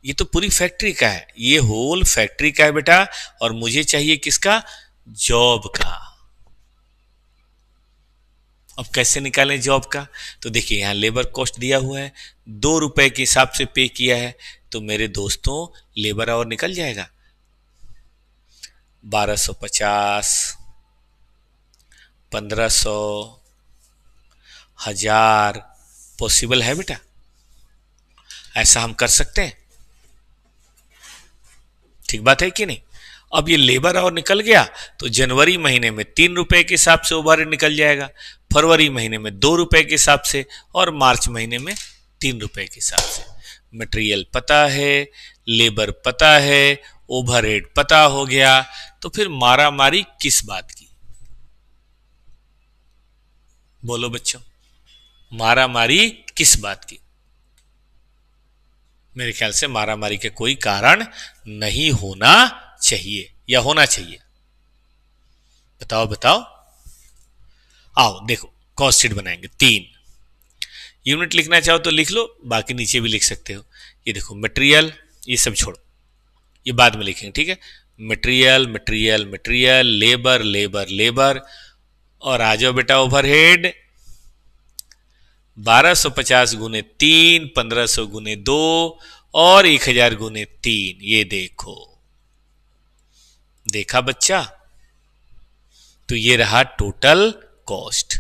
ये तो पूरी फैक्ट्री का है, ये होल फैक्ट्री का है बेटा, और मुझे चाहिए किसका, जॉब का। अब कैसे निकालें जॉब का, तो देखिए यहां लेबर कॉस्ट दिया हुआ है, 2 रुपए के हिसाब से पे किया है, तो मेरे दोस्तों लेबर आवर निकल जाएगा 1250, 1500, 1000। पॉसिबल है बेटा, ऐसा हम कर सकते हैं, ठीक बात है कि नहीं। अब ये लेबर आवर निकल गया, तो जनवरी महीने में 3 रुपए के हिसाब से ओवरहेड निकल जाएगा, फरवरी महीने में 2 रुपए के हिसाब से, और मार्च महीने में 3 रुपए के हिसाब से। मटेरियल पता है, लेबर पता है, ओवरहेड पता हो गया, तो फिर मारामारी किस बात की, बोलो बच्चों, मारामारी किस बात की। मेरे ख्याल से मारामारी के कोई कारण नहीं होना चाहिए, या होना चाहिए, बताओ बताओ। आओ देखो, कॉस्ट शीट बनाएंगे। 3 यूनिट लिखना चाहो तो लिख लो, बाकी नीचे भी लिख सकते हो। ये देखो मटेरियल, ये सब छोड़ो, ये बाद में लिखेंगे, ठीक है। Material material material, labour labour labour, और आ जाओ बेटा ओवरहेड 1250 गुने 3, 1500 गुने 2 और 1000 गुने 3। ये देखो, देखा बच्चा? तो ये रहा टोटल कॉस्ट।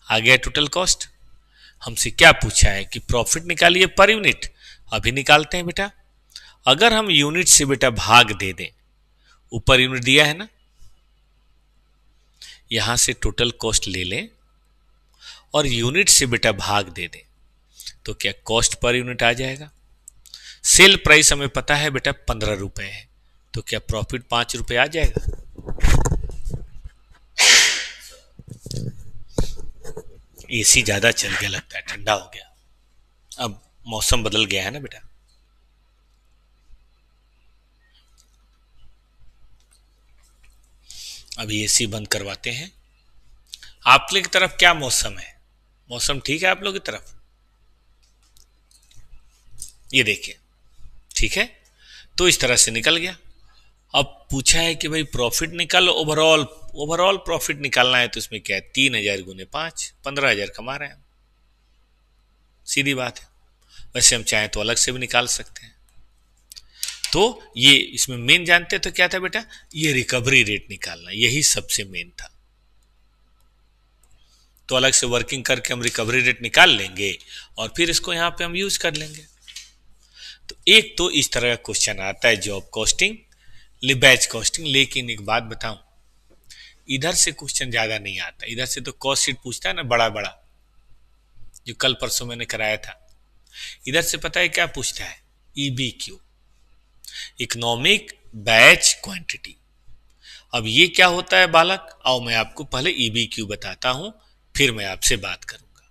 आ गया टोटल कॉस्ट। हमसे क्या पूछा है कि प्रॉफिट निकालिए पर यूनिट। अभी निकालते हैं बेटा। अगर हम यूनिट से बेटा भाग दे दें, ऊपर यूनिट दिया है ना, यहां से टोटल कॉस्ट ले लें और यूनिट से बेटा भाग दे दें, तो क्या कॉस्ट पर यूनिट आ जाएगा। सेल प्राइस हमें पता है बेटा 15 रुपए है, तो क्या प्रॉफिट 5 रुपए आ जाएगा। एसी ज्यादा चल गया लगता है, ठंडा हो गया। अब मौसम बदल गया है ना बेटा। अभी एसी बंद करवाते हैं। आप लोग की तरफ क्या मौसम है? मौसम ठीक है आप लोग की तरफ? ये देखिए, ठीक है। तो इस तरह से निकल गया। अब पूछा है कि भाई प्रॉफिट निकाल, ओवरऑल ओवरऑल प्रॉफिट निकालना है, तो इसमें क्या है 3000 गुने 5, 15000 कमा रहे हैं। सीधी बात है। वैसे हम चाहें तो अलग से भी निकाल सकते हैं। तो ये इसमें मेन जानते तो क्या था बेटा, ये रिकवरी रेट निकालना, यही सबसे मेन था। तो अलग से वर्किंग करके हम रिकवरी रेट निकाल लेंगे और फिर इसको यहां पे हम यूज कर लेंगे। तो एक तो इस तरह का क्वेश्चन आता है जॉब कॉस्टिंग, बैच कॉस्टिंग। लेकिन एक बात बताऊं, इधर से क्वेश्चन ज्यादा नहीं आता। इधर से तो कॉस्ट शीट पूछता है ना, बड़ा बड़ा, जो कल परसों मैंने कराया था। इधर से पता है क्या पूछता है, EBQ, इकोनॉमिक बैच क्वांटिटी। अब ये क्या होता है बालक, आओ मैं आपको पहले EBQ बताता हूं, फिर मैं आपसे बात करूंगा।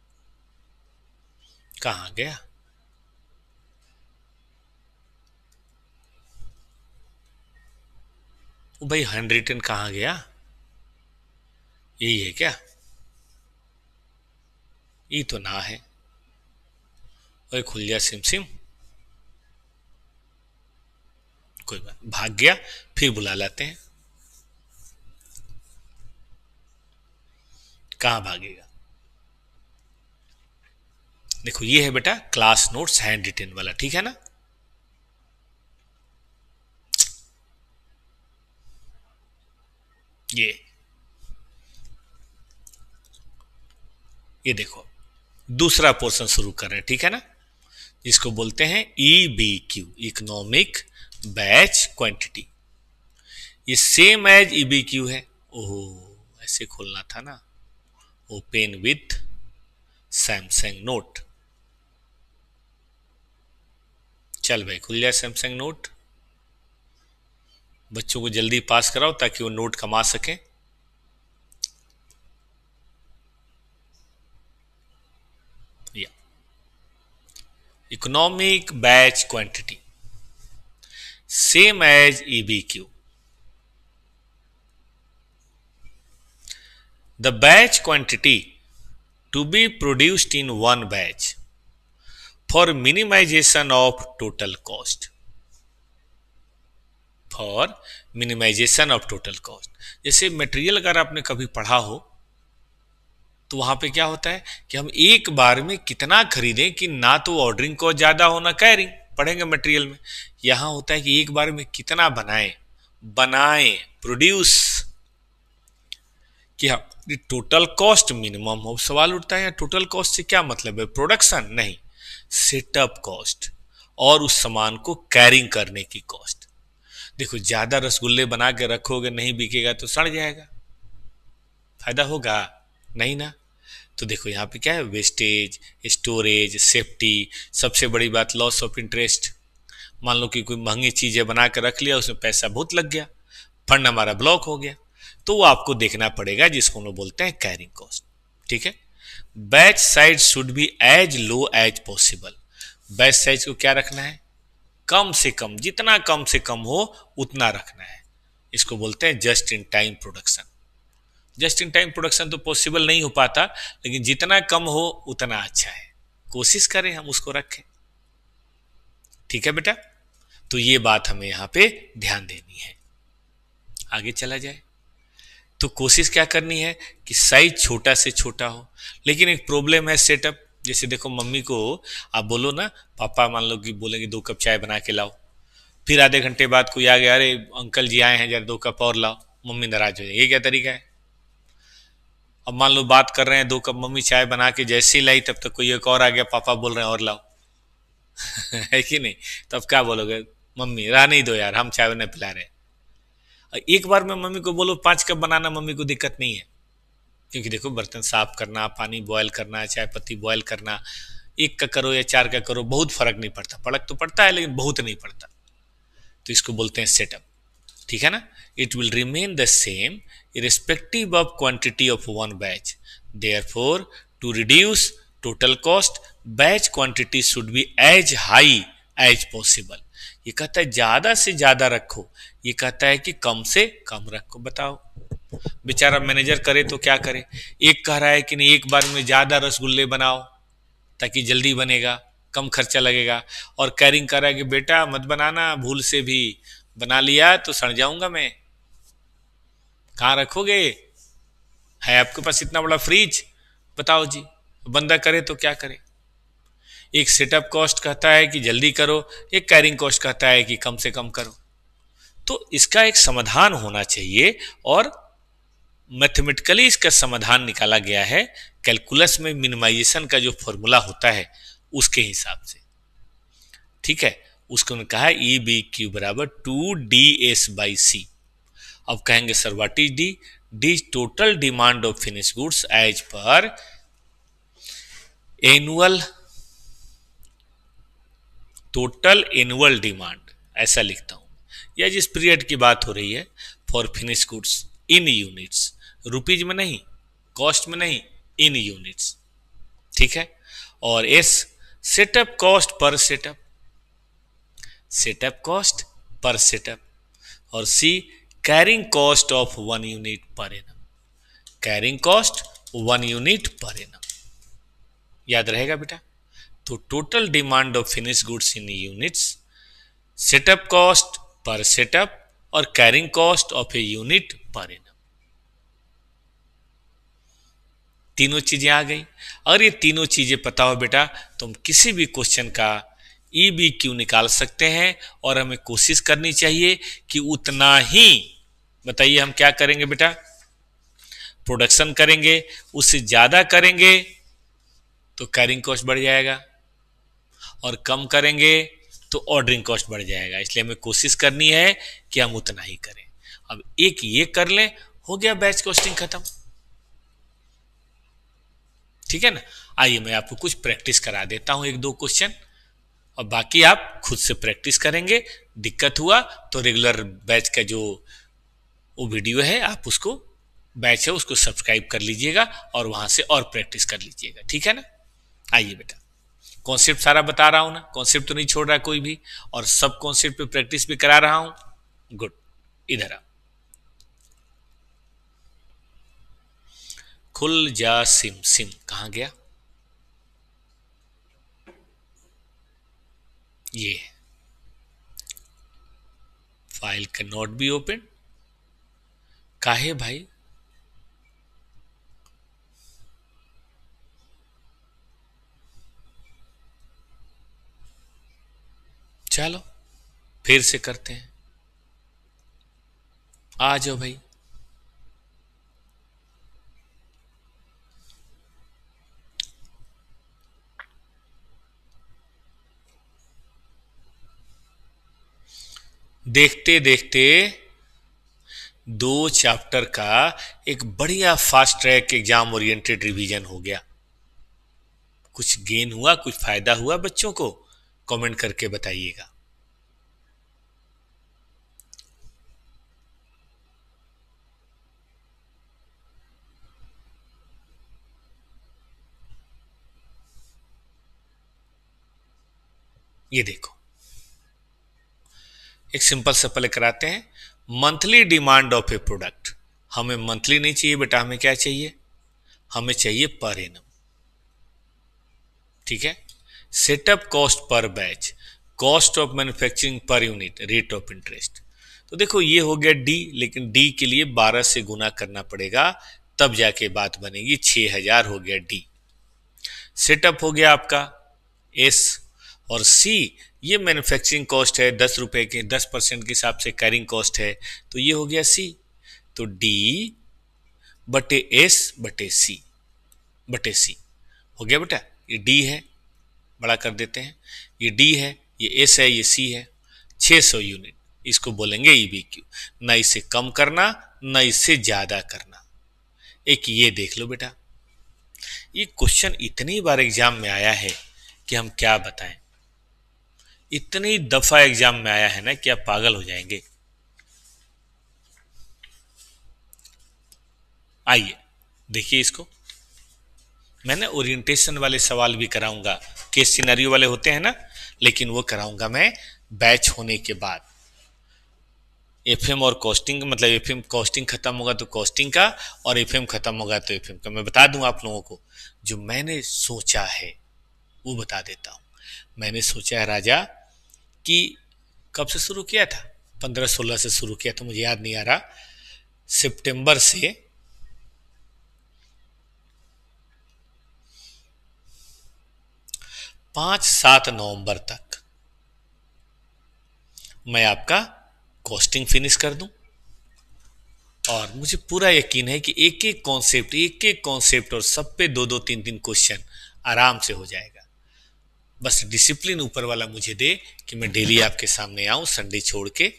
कहां गया? ओ भाई हैंड रिटन कहां गया? यही है क्या? ये तो ना है। ओए खुल जा सिम सिम। कोई बात, भाग गया, फिर बुला लाते हैं। कहां भागेगा? देखो ये है बेटा क्लास नोट्स हैंड रिटन वाला, ठीक है ना। ये देखो दूसरा पोर्शन शुरू कर रहे हैं, ठीक है ना, जिसको बोलते हैं EBQ, इकोनॉमिक बैच क्वांटिटी। ये सेम एज EBQ है। ओहो, ऐसे खोलना था ना, ओपन विथ सैमसंग नोट। चल भाई खुल जाए सैमसंग नोट। बच्चों को जल्दी पास कराओ ताकि वो नोट कमा सकें। Economic batch quantity same as EBQ. The batch quantity to be produced in one batch for minimization of total cost. For minimization of total cost. जैसे मटेरियल अगर आपने कभी पढ़ा हो तो वहां पे क्या होता है कि हम एक बार में कितना खरीदें कि ना तो ऑर्डरिंग कॉस्ट ज्यादा हो ना कैरिंग। पढ़ेंगे मटेरियल में। यहां होता है कि एक बार में कितना बनाएं प्रोड्यूस, कि टोटल कॉस्ट मिनिमम हो। सवाल उठता है टोटल कॉस्ट से क्या मतलब है, प्रोडक्शन नहीं, सेटअप कॉस्ट और उस सामान को कैरिंग करने की कॉस्ट। देखो ज्यादा रसगुल्ले बना के रखोगे, नहीं बिकेगा तो सड़ जाएगा, फायदा होगा नहीं ना। तो देखो यहाँ पे क्या है, वेस्टेज, स्टोरेज, सेफ्टी, सबसे बड़ी बात लॉस ऑफ इंटरेस्ट। मान लो कि कोई महंगी चीजें बना के रख लिया, उसमें पैसा बहुत लग गया, फंड हमारा ब्लॉक हो गया, तो वो आपको देखना पड़ेगा, जिसको हम लोग बोलते हैं कैरिंग कॉस्ट। ठीक है। Batch size should be as low as possible. Batch size को क्या रखना है, कम से कम, जितना कम से कम हो उतना रखना है। इसको बोलते हैं just in time production. Just in time production तो पॉसिबल नहीं हो पाता, लेकिन जितना कम हो उतना अच्छा है, कोशिश करें हम उसको रखें। ठीक है बेटा। तो ये बात हमें यहाँ पे ध्यान देनी है। आगे चला जाए तो कोशिश क्या करनी है कि साइज छोटा से छोटा हो, लेकिन एक प्रॉब्लम है सेटअप। जैसे देखो मम्मी को आप बोलो ना, पापा मान लो कि बोलेंगे 2 कप चाय बना के लाओ, फिर आधे घंटे बाद कोई आ गया, अरे अंकल जी आए हैं जरा 2 कप और लाओ, मम्मी नाराज हो जाए। ये क्या तरीका है? अब मान लो बात कर रहे हैं 2 कप, मम्मी चाय बना के जैसे ही लाई तब तक कोई एक और आ गया, पापा बोल रहे हैं और लाओ। है कि नहीं? तो अब क्या बोलोगे? मम्मी रहने ही दो यार, हम चाय नहीं पिला रहे। एक बार में मम्मी को बोलो 5 कप बनाना, मम्मी को दिक्कत नहीं है, क्योंकि देखो बर्तन साफ करना, पानी बॉयल करना, चाय पत्ती बॉयल करना, 1 का करो या 4 का करो, बहुत फर्क नहीं पड़ता। फर्क तो पड़ता है लेकिन बहुत नहीं पड़ता। तो इसको बोलते हैं सेटअप। ठीक है ना? It will remain the same irrespective of quantity of one batch. Therefore, to reduce total cost, batch quantity should be as high as possible. ये कहता है ज्यादा से ज्यादा रखो, ये कहता है कि कम से कम रखो। बताओ बेचारा मैनेजर करे तो क्या करे? एक कह रहा है कि नहीं एक बार में ज्यादा रसगुल्ले बनाओ ताकि जल्दी बनेगा, कम खर्चा लगेगा, और कैरिंग कर रहा है कि बेटा मत बनाना, भूल से भी बना लिया तो सड़ जाऊंगा मैं। कहाँ रखोगे? है आपके पास इतना बड़ा फ्रिज? बताओ जी, बंदा करे तो क्या करे? एक सेटअप कॉस्ट कहता है कि जल्दी करो, एक कैरिंग कॉस्ट कहता है कि कम से कम करो। तो इसका एक समाधान होना चाहिए, और मैथमेटिकली इसका समाधान निकाला गया है कैलकुलस में मिनिमाइजेशन का जो फॉर्मूला होता है उसके हिसाब से। ठीक है, उसको उन्होंने कहा ई बी क्यू बराबर 2ds/c। अब कहेंगे sir what is D? D total demand of finish goods as per annual, total annual demand, ऐसा लिखता हूं, या जिस पीरियड की बात हो रही है for finish goods in units, rupees में नहीं, कॉस्ट में नहीं, इन यूनिट्स। ठीक है, और S setup cost per setup, setup cost per setup, और C carrying cost of 1 unit per annum, carrying cost 1 unit per annum. याद रहेगा बेटा? तो total demand of finish goods in units, setup cost per setup, और carrying cost of a unit per annum. तीनों चीजें आ गई। अगर ये तीनों चीजें पता हो बेटा तो हम किसी भी क्वेश्चन का ई बी क्यू निकाल सकते हैं, और हमें कोशिश करनी चाहिए कि उतना ही, बताइए हम क्या करेंगे बेटा? प्रोडक्शन करेंगे, उससे ज्यादा करेंगे तो कैरिंग कॉस्ट बढ़ जाएगा, और कम करेंगे तो ऑर्डरिंग कॉस्ट बढ़ जाएगा। इसलिए हमें कोशिश करनी है कि हम उतना ही करें। अब एक ये कर लें, हो गया बैच कॉस्टिंग खत्म। ठीक है ना? आइए मैं आपको कुछ प्रैक्टिस करा देता हूं, 1-2 क्वेश्चन, और बाकी आप खुद से प्रैक्टिस करेंगे। दिक्कत हुआ तो रेगुलर बैच का जो वो वीडियो है आप उसको, बैच है उसको सब्सक्राइब कर लीजिएगा, और वहां से और प्रैक्टिस कर लीजिएगा। ठीक है ना? आइए बेटा, कॉन्सेप्ट सारा बता रहा हूं ना, कॉन्सेप्ट तो नहीं छोड़ रहा कोई भी, और सब कॉन्सेप्ट पे प्रैक्टिस भी करा रहा हूं। गुड, इधर आ, खुल जा सिम, सिम कहां गया? ये file can not be open, काहे भाई? चलो फिर से करते हैं, आ जाओ भाई। देखते देखते 2 चैप्टर का एक बढ़िया fast track exam oriented revision हो गया। कुछ गेन हुआ, कुछ फायदा हुआ बच्चों को? कमेंट करके बताइएगा। ये देखो, एक सिंपल सा पहले कराते हैं। Monthly demand of A product, हमें मंथली नहीं चाहिए बेटा, हमें क्या चाहिए? हमें चाहिए पर एनम। ठीक है, सेटअप कॉस्ट पर batch, cost of manufacturing per unit rate of interest. तो देखो ये हो गया डी, लेकिन डी के लिए 12 से गुना करना पड़ेगा, तब जाके बात बनेगी। 6000 हो गया डी। सेटअप हो गया आपका एस, और सी ये मैन्युफैक्चरिंग कॉस्ट है 10 रुपए के 10% के हिसाब से कैरिंग कॉस्ट है, तो ये हो गया सी। तो डी बटे एस बटे सी हो गया बेटा। ये डी है, बड़ा कर देते हैं, ये डी है, ये एस है, ये सी है। 600 यूनिट, इसको बोलेंगे ईबीक्यू। ना इसे कम करना ना इससे ज्यादा करना। एक ये देख लो बेटा, ये क्वेश्चन इतनी बार एग्जाम में आया है कि हम क्या बताएं। इतनी दफा एग्जाम में आया है ना कि आप पागल हो जाएंगे। आइए देखिए इसको। मैंने ओरिएंटेशन वाले सवाल भी कराऊंगा, केस सिनेरियो वाले होते हैं ना, लेकिन वो कराऊंगा मैं बैच होने के बाद। एफएम और कॉस्टिंग, मतलब एफएम कॉस्टिंग खत्म होगा तो कॉस्टिंग का, और एफएम खत्म होगा तो एफएम का। मैं बता दूं आप लोगों को, जो मैंने सोचा है वो बता देता हूं। मैंने सोचा है राजा कि कब से शुरू किया था, 15-16 से शुरू किया था, मुझे याद नहीं आ रहा। सितंबर से 5-7 नवंबर तक मैं आपका कॉस्टिंग फिनिश कर दूं, और मुझे पूरा यकीन है कि एक एक कॉन्सेप्ट और सब पे 2-2 3-3 क्वेश्चन आराम से हो जाएगा। बस डिसिप्लिन ऊपर वाला मुझे दे कि मैं डेली आपके सामने आऊं संडे छोड़ के,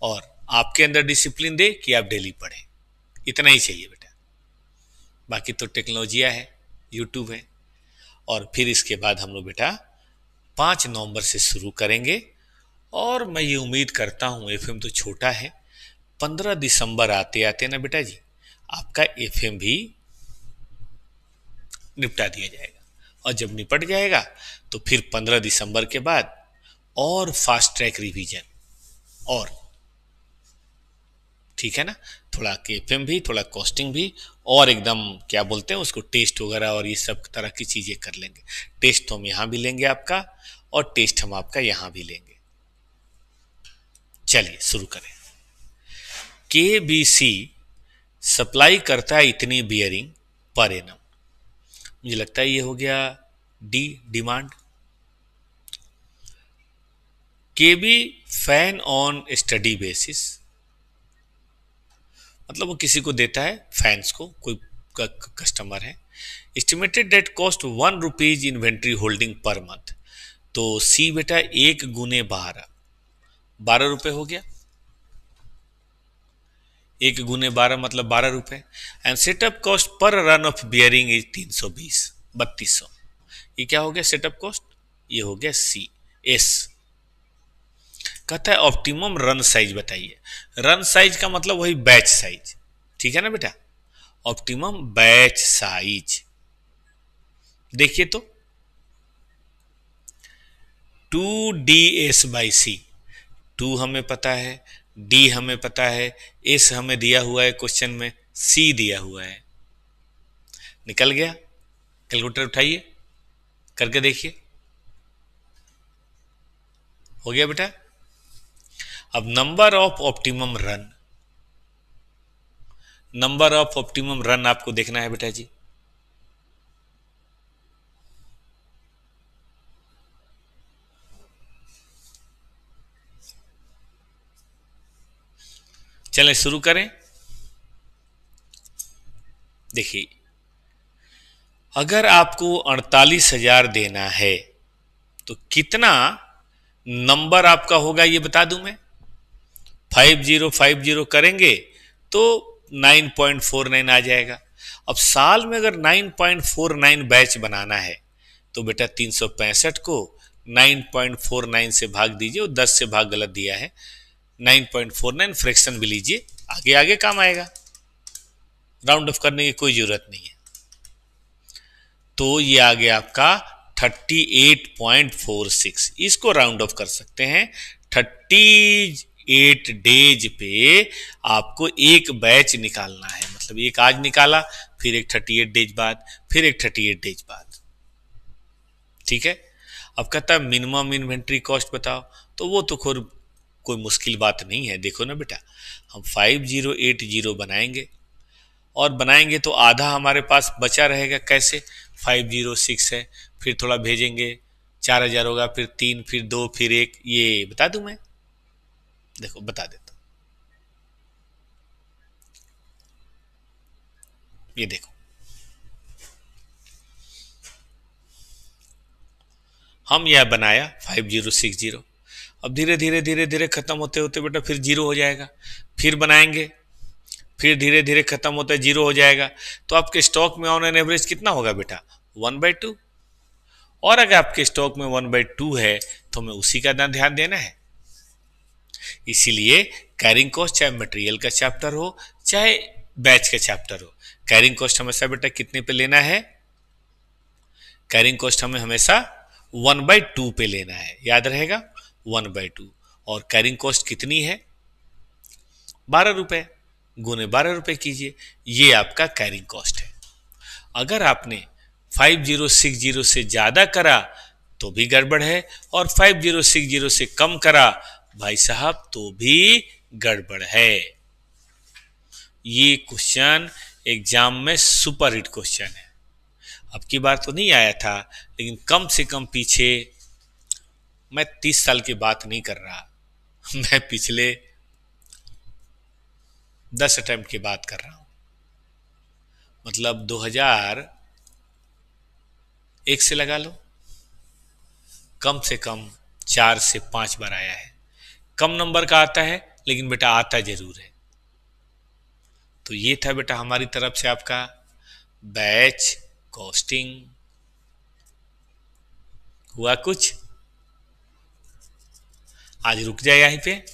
और आपके अंदर डिसिप्लिन दे कि आप डेली पढ़ें। इतना ही चाहिए बेटा। बाकी तो टेक्नोलॉजिया है, यूट्यूब है। और फिर इसके बाद हम लोग बेटा 5 नवंबर से शुरू करेंगे, और मैं ये उम्मीद करता हूं, एफएम तो छोटा है, 15 दिसंबर आते आते ना बेटा जी आपका एफएम भी निपटा दिया जाएगा। और जब निपट जाएगा तो फिर 15 दिसंबर के बाद और फास्ट ट्रैक रिवीजन, और ठीक है ना, थोड़ा एफएम भी, थोड़ा कॉस्टिंग भी, और एकदम क्या बोलते हैं उसको, टेस्ट वगैरह और ये सब तरह की चीजें कर लेंगे। टेस्ट तो हम यहां भी लेंगे आपका, और टेस्ट हम आपका यहां भी लेंगे। चलिए शुरू करें। केबीसी सप्लाई करता है इतनी बियरिंग पर एनम। मुझे लगता है ये हो गया D, demand. KB fan on study basis, मतलब वो किसी को देता है, फैंस को, कोई कस्टमर है। Estimated date cost 1 rupees inventory holding per month. तो सी बेटा 1 गुने 12 रुपए हो गया। 1 गुने 12 मतलब 12 रुपए। एंड सेटअप कॉस्ट पर रन ऑफ बियरिंग इज 320, 3200। ये क्या हो गया सेटअप कॉस्ट, ये हो गया सी। एस कहता है ऑप्टिमम रन साइज बताइए। रन साइज का मतलब वही बैच साइज, ठीक है ना बेटा। ऑप्टिमम बैच साइज देखिए तो 2DS/C। 2 हमें पता है, डी हमें पता है, एस हमें दिया हुआ है क्वेश्चन में, सी दिया हुआ है। निकल गया। कैलकुलेटर उठाइए, करके देखिए। हो गया बेटा। अब नंबर ऑफ ऑप्टिमम रन आपको देखना है बेटा जी। चलें शुरू करें। देखिए, अगर आपको 48,000 देना है तो कितना नंबर आपका होगा ये बता दूं मैं। 5050 करेंगे तो 9.49 आ जाएगा। अब साल में अगर 9.49 बैच बनाना है तो बेटा 365 को 9.49 से भाग दीजिए, और 10 से भाग गलत दिया है। 9.49 फ्रैक्शन भी लीजिए, आगे आगे काम आएगा। राउंड ऑफ करने की कोई जरूरत नहीं है। तो ये आ गया आपका 38.46। इसको राउंड ऑफ कर सकते हैं। 38 डेज पे आपको एक बैच निकालना है, मतलब एक आज निकाला, फिर एक 38 डेज बाद, फिर एक 38 डेज बाद, ठीक है। अब कहता है मिनिमम इन्वेंट्री कॉस्ट बताओ, तो वो तो कोई मुश्किल बात नहीं है। देखो ना बेटा, हम 5080 बनाएंगे, और बनाएंगे तो आधा हमारे पास बचा रहेगा। कैसे? 506 है, फिर थोड़ा भेजेंगे, 4000 होगा, फिर 3, फिर 2, फिर 1। ये बता दूं मैं? देखो बता देता हूं, ये देखो, हम यह बनाया 5060। अब धीरे धीरे धीरे धीरे खत्म होते होते बेटा फिर जीरो हो जाएगा, फिर बनाएंगे, फिर धीरे धीरे खत्म होता है, जीरो हो जाएगा। तो आपके स्टॉक में ऑन एन एवरेज कितना होगा बेटा? 1/2। और अगर आपके स्टॉक में 1/2 है तो हमें उसी का ध्यान देना है। इसीलिए कैरिंग कॉस्ट चाहे मटेरियल का चैप्टर हो चाहे बैच का चैप्टर हो, कैरिंग कॉस्ट हमेशा बेटा कितने पे लेना है? कैरिंग कॉस्ट हमें हमेशा 1/2 पे लेना है, याद रहेगा, 1/2। और कैरिंग कॉस्ट कितनी है? 12 रुपए, गुने 12 रुपए कीजिए, ये आपका कैरिंग कॉस्ट है। अगर आपने 5060 से ज्यादा करा तो भी गड़बड़ है, और 5060 से कम करा भाई साहब तो भी गड़बड़ है। ये क्वेश्चन एग्जाम में सुपर हिट क्वेश्चन है। अब की बार तो नहीं आया था, लेकिन कम से कम पीछे, मैं 30 साल की बात नहीं कर रहा, मैं पिछले 10 अटेम्प्ट की बात कर रहा हूं। मतलब 2001 से लगा लो, कम से कम 4 से 5 बार आया है। कम नंबर का आता है लेकिन बेटा आता जरूर है। तो ये था बेटा हमारी तरफ से आपका बैच कॉस्टिंग। हुआ कुछ? आज रुक जाए यहीं पे,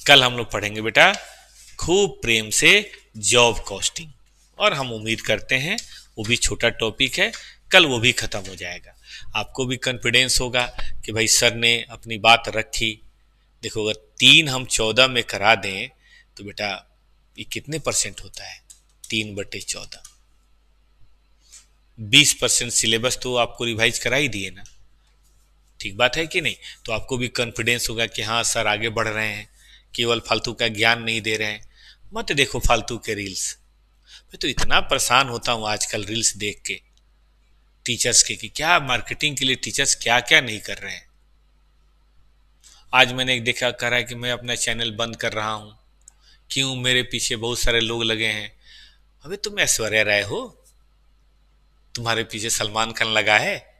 कल हम लोग पढ़ेंगे बेटा खूब प्रेम से जॉब कॉस्टिंग, और हम उम्मीद करते हैं वो भी छोटा टॉपिक है, कल वो भी खत्म हो जाएगा। आपको भी कॉन्फिडेंस होगा कि भाई सर ने अपनी बात रखी। देखो अगर 3 हम 14 में करा दें तो बेटा ये कितने परसेंट होता है? 3/14, 20% सिलेबस तो आपको रिवाइज करा ही दिए ना, ठीक बात है कि नहीं? तो आपको भी कॉन्फिडेंस होगा कि हाँ सर आगे बढ़ रहे हैं, केवल फालतू का ज्ञान नहीं दे रहे हैं। मत देखो फालतू के रील्स, मैं तो इतना परेशान होता हूँ आजकल रील्स देख के टीचर्स के, कि क्या मार्केटिंग के लिए टीचर्स क्या क्या नहीं कर रहे हैं। आज मैंने एक देखा कर रहा है कि मैं अपना चैनल बंद कर रहा हूं, क्यों? मेरे पीछे बहुत सारे लोग लगे हैं। अबे तुम ऐश्वर्या राय हो, तुम्हारे पीछे सलमान खान लगा है?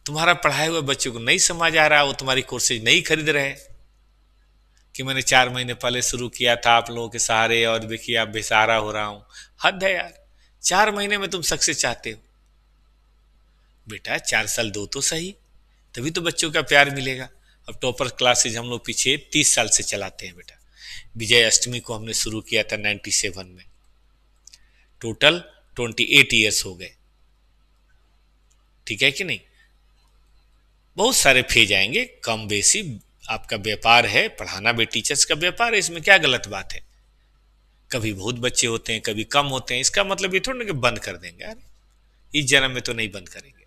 तुम्हारा पढ़ाए हुए बच्चों को नहीं समझ आ रहा, वो तुम्हारी कोर्सेज नहीं खरीद रहे कि मैंने 4 महीने पहले शुरू किया था आप लोगों के सहारे, और देखिए आप बेसहारा हो रहा हूं। हद है यार, 4 महीने में तुम सक्सेस चाहते हो? बेटा 4 साल दो तो सही, तभी तो बच्चों का प्यार मिलेगा। अब टॉपर क्लासेज हम लोग पीछे 30 साल से चलाते हैं बेटा। विजय अष्टमी को हमने शुरू किया था 97 में, टोटल 28 ईयर्स हो गए, ठीक है कि नहीं? बहुत सारे फेज आएंगे, कम बेसी आपका व्यापार है, पढ़ाना भी टीचर्स का व्यापार है, इसमें क्या गलत बात है? कभी बहुत बच्चे होते हैं, कभी कम होते हैं, इसका मतलब ये थोड़ा ना कि बंद कर देंगे यार, इस जन्म में तो नहीं बंद करेंगे,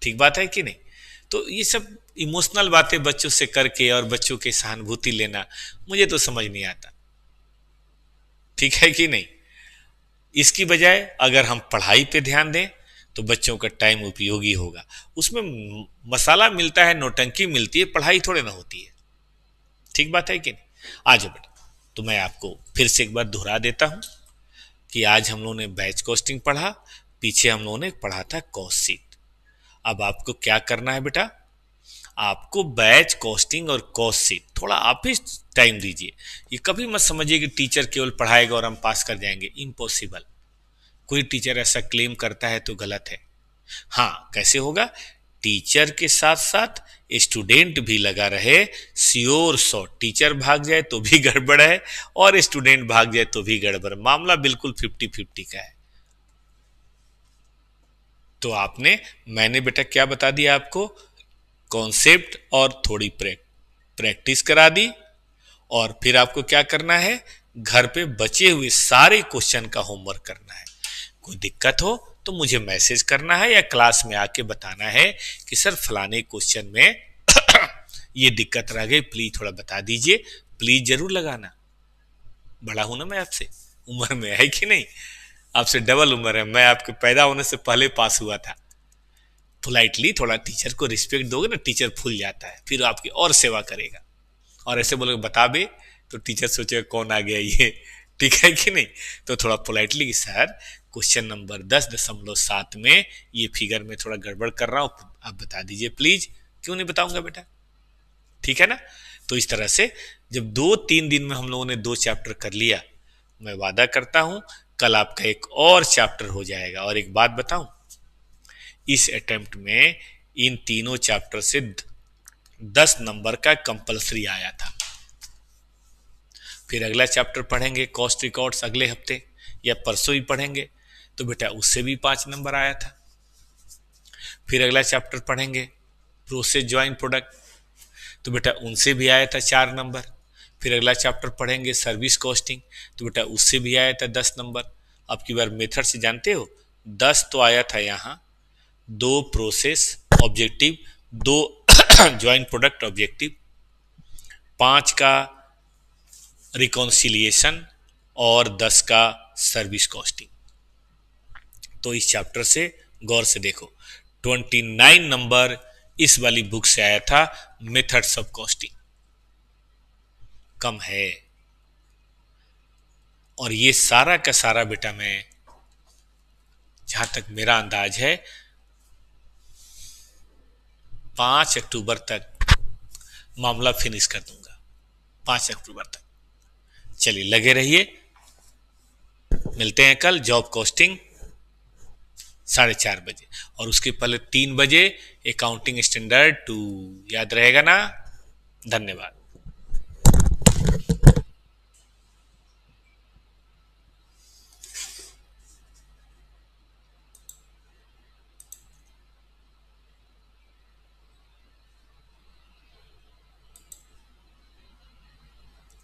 ठीक बात है कि नहीं? तो ये सब इमोशनल बातें बच्चों से करके और बच्चों की सहानुभूति लेना मुझे तो समझ नहीं आता, ठीक है कि नहीं? इसकी बजाय अगर हम पढ़ाई पे ध्यान दें तो बच्चों का टाइम उपयोगी होगा। उसमें मसाला मिलता है, नौटंकी मिलती है, पढ़ाई थोड़े ना होती है, ठीक बात है कि नहीं? आज बेटा तो मैं आपको फिर से एक बार दोहरा देता हूं कि आज हम लोगों ने बैच कॉस्टिंग पढ़ा, पीछे हम लोगों ने पढ़ा था कॉस्ट शीट। अब आपको क्या करना है बेटा? आपको बैच कॉस्टिंग और कॉस्ट शीट थोड़ा आप ही टाइम दीजिए। ये कभी मत समझिए कि टीचर केवल पढ़ाएगा और हम पास कर जाएंगे, इम्पॉसिबल। कोई टीचर ऐसा क्लेम करता है तो गलत है। हाँ, कैसे होगा? टीचर के साथ साथ स्टूडेंट भी लगा रहे, श्योर शॉट। टीचर भाग जाए तो भी गड़बड़ है, और स्टूडेंट भाग जाए तो भी गड़बड़। मामला बिल्कुल 50-50 का है। तो मैंने बेटा क्या बता दिया आपको? कॉन्सेप्ट और थोड़ी प्रैक्टिस करा दी, और फिर आपको क्या करना है? घर पे बचे हुए सारे क्वेश्चन का होमवर्क करना है। कोई दिक्कत हो तो मुझे मैसेज करना है या क्लास में आके बताना है कि सर फलाने क्वेश्चन में ये दिक्कत रह गई, प्लीज थोड़ा बता दीजिए। प्लीज जरूर लगाना, बड़ा हूं ना मैं आपसे, उम्र में है कि नहीं, आपसे डबल उम्र है, मैं आपके पैदा होने से पहले पास हुआ था। पोलाइटली थोड़ा टीचर को रिस्पेक्ट दोगे ना, टीचर भूल जाता है, फिर आपकी और सेवा करेगा। और ऐसे बोलोगे बता बे, तो टीचर सोचेगा कौन आ गया ये, ठीक है कि नहीं। तो थोड़ा पोलाइटली, सर क्वेश्चन नंबर 10.7 में ये फिगर में थोड़ा गड़बड़ कर रहा हूं, आप बता दीजिए प्लीज। क्यों नहीं बताऊंगा बेटा, ठीक है ना। तो इस तरह से जब 2-3 दिन में हम लोगों ने 2 चैप्टर कर लिया, मैं वादा करता हूं कल आपका एक और चैप्टर हो जाएगा। और एक बात बताऊं, इस अटेम्प्ट में इन तीनों चैप्टर से 10 नंबर का कंपलसरी आया था। फिर अगला चैप्टर पढ़ेंगे कॉस्ट रिकॉर्ड्स, अगले हफ्ते या परसों ही पढ़ेंगे, तो बेटा उससे भी 5 नंबर आया था। फिर अगला चैप्टर पढ़ेंगे प्रोसेस ज्वाइन प्रोडक्ट, तो बेटा उनसे भी आया था 4 नंबर। फिर अगला चैप्टर पढ़ेंगे सर्विस कॉस्टिंग, तो बेटा उससे भी आया था 10 नंबर। अब की बार मेथड से जानते हो, 10 तो आया था यहाँ, 2 process objective, 2 joint product objective, 5 का रिकॉन्सिलिएशन और 10 का सर्विस कॉस्टिंग। तो इस चैप्टर से गौर से देखो, 29 नंबर इस वाली बुक से आया था, मेथड्स ऑफ कॉस्टिंग। कम है। और ये सारा का सारा बेटा मैं, जहां तक मेरा अंदाज है, 5 अक्टूबर तक मामला फिनिश कर दूंगा, 5 अक्टूबर तक। चलिए लगे रहिए, मिलते हैं कल जॉब कॉस्टिंग 4:30 बजे, और उसके पहले 3 बजे अकाउंटिंग स्टैंडर्ड 2, याद रहेगा ना। धन्यवाद।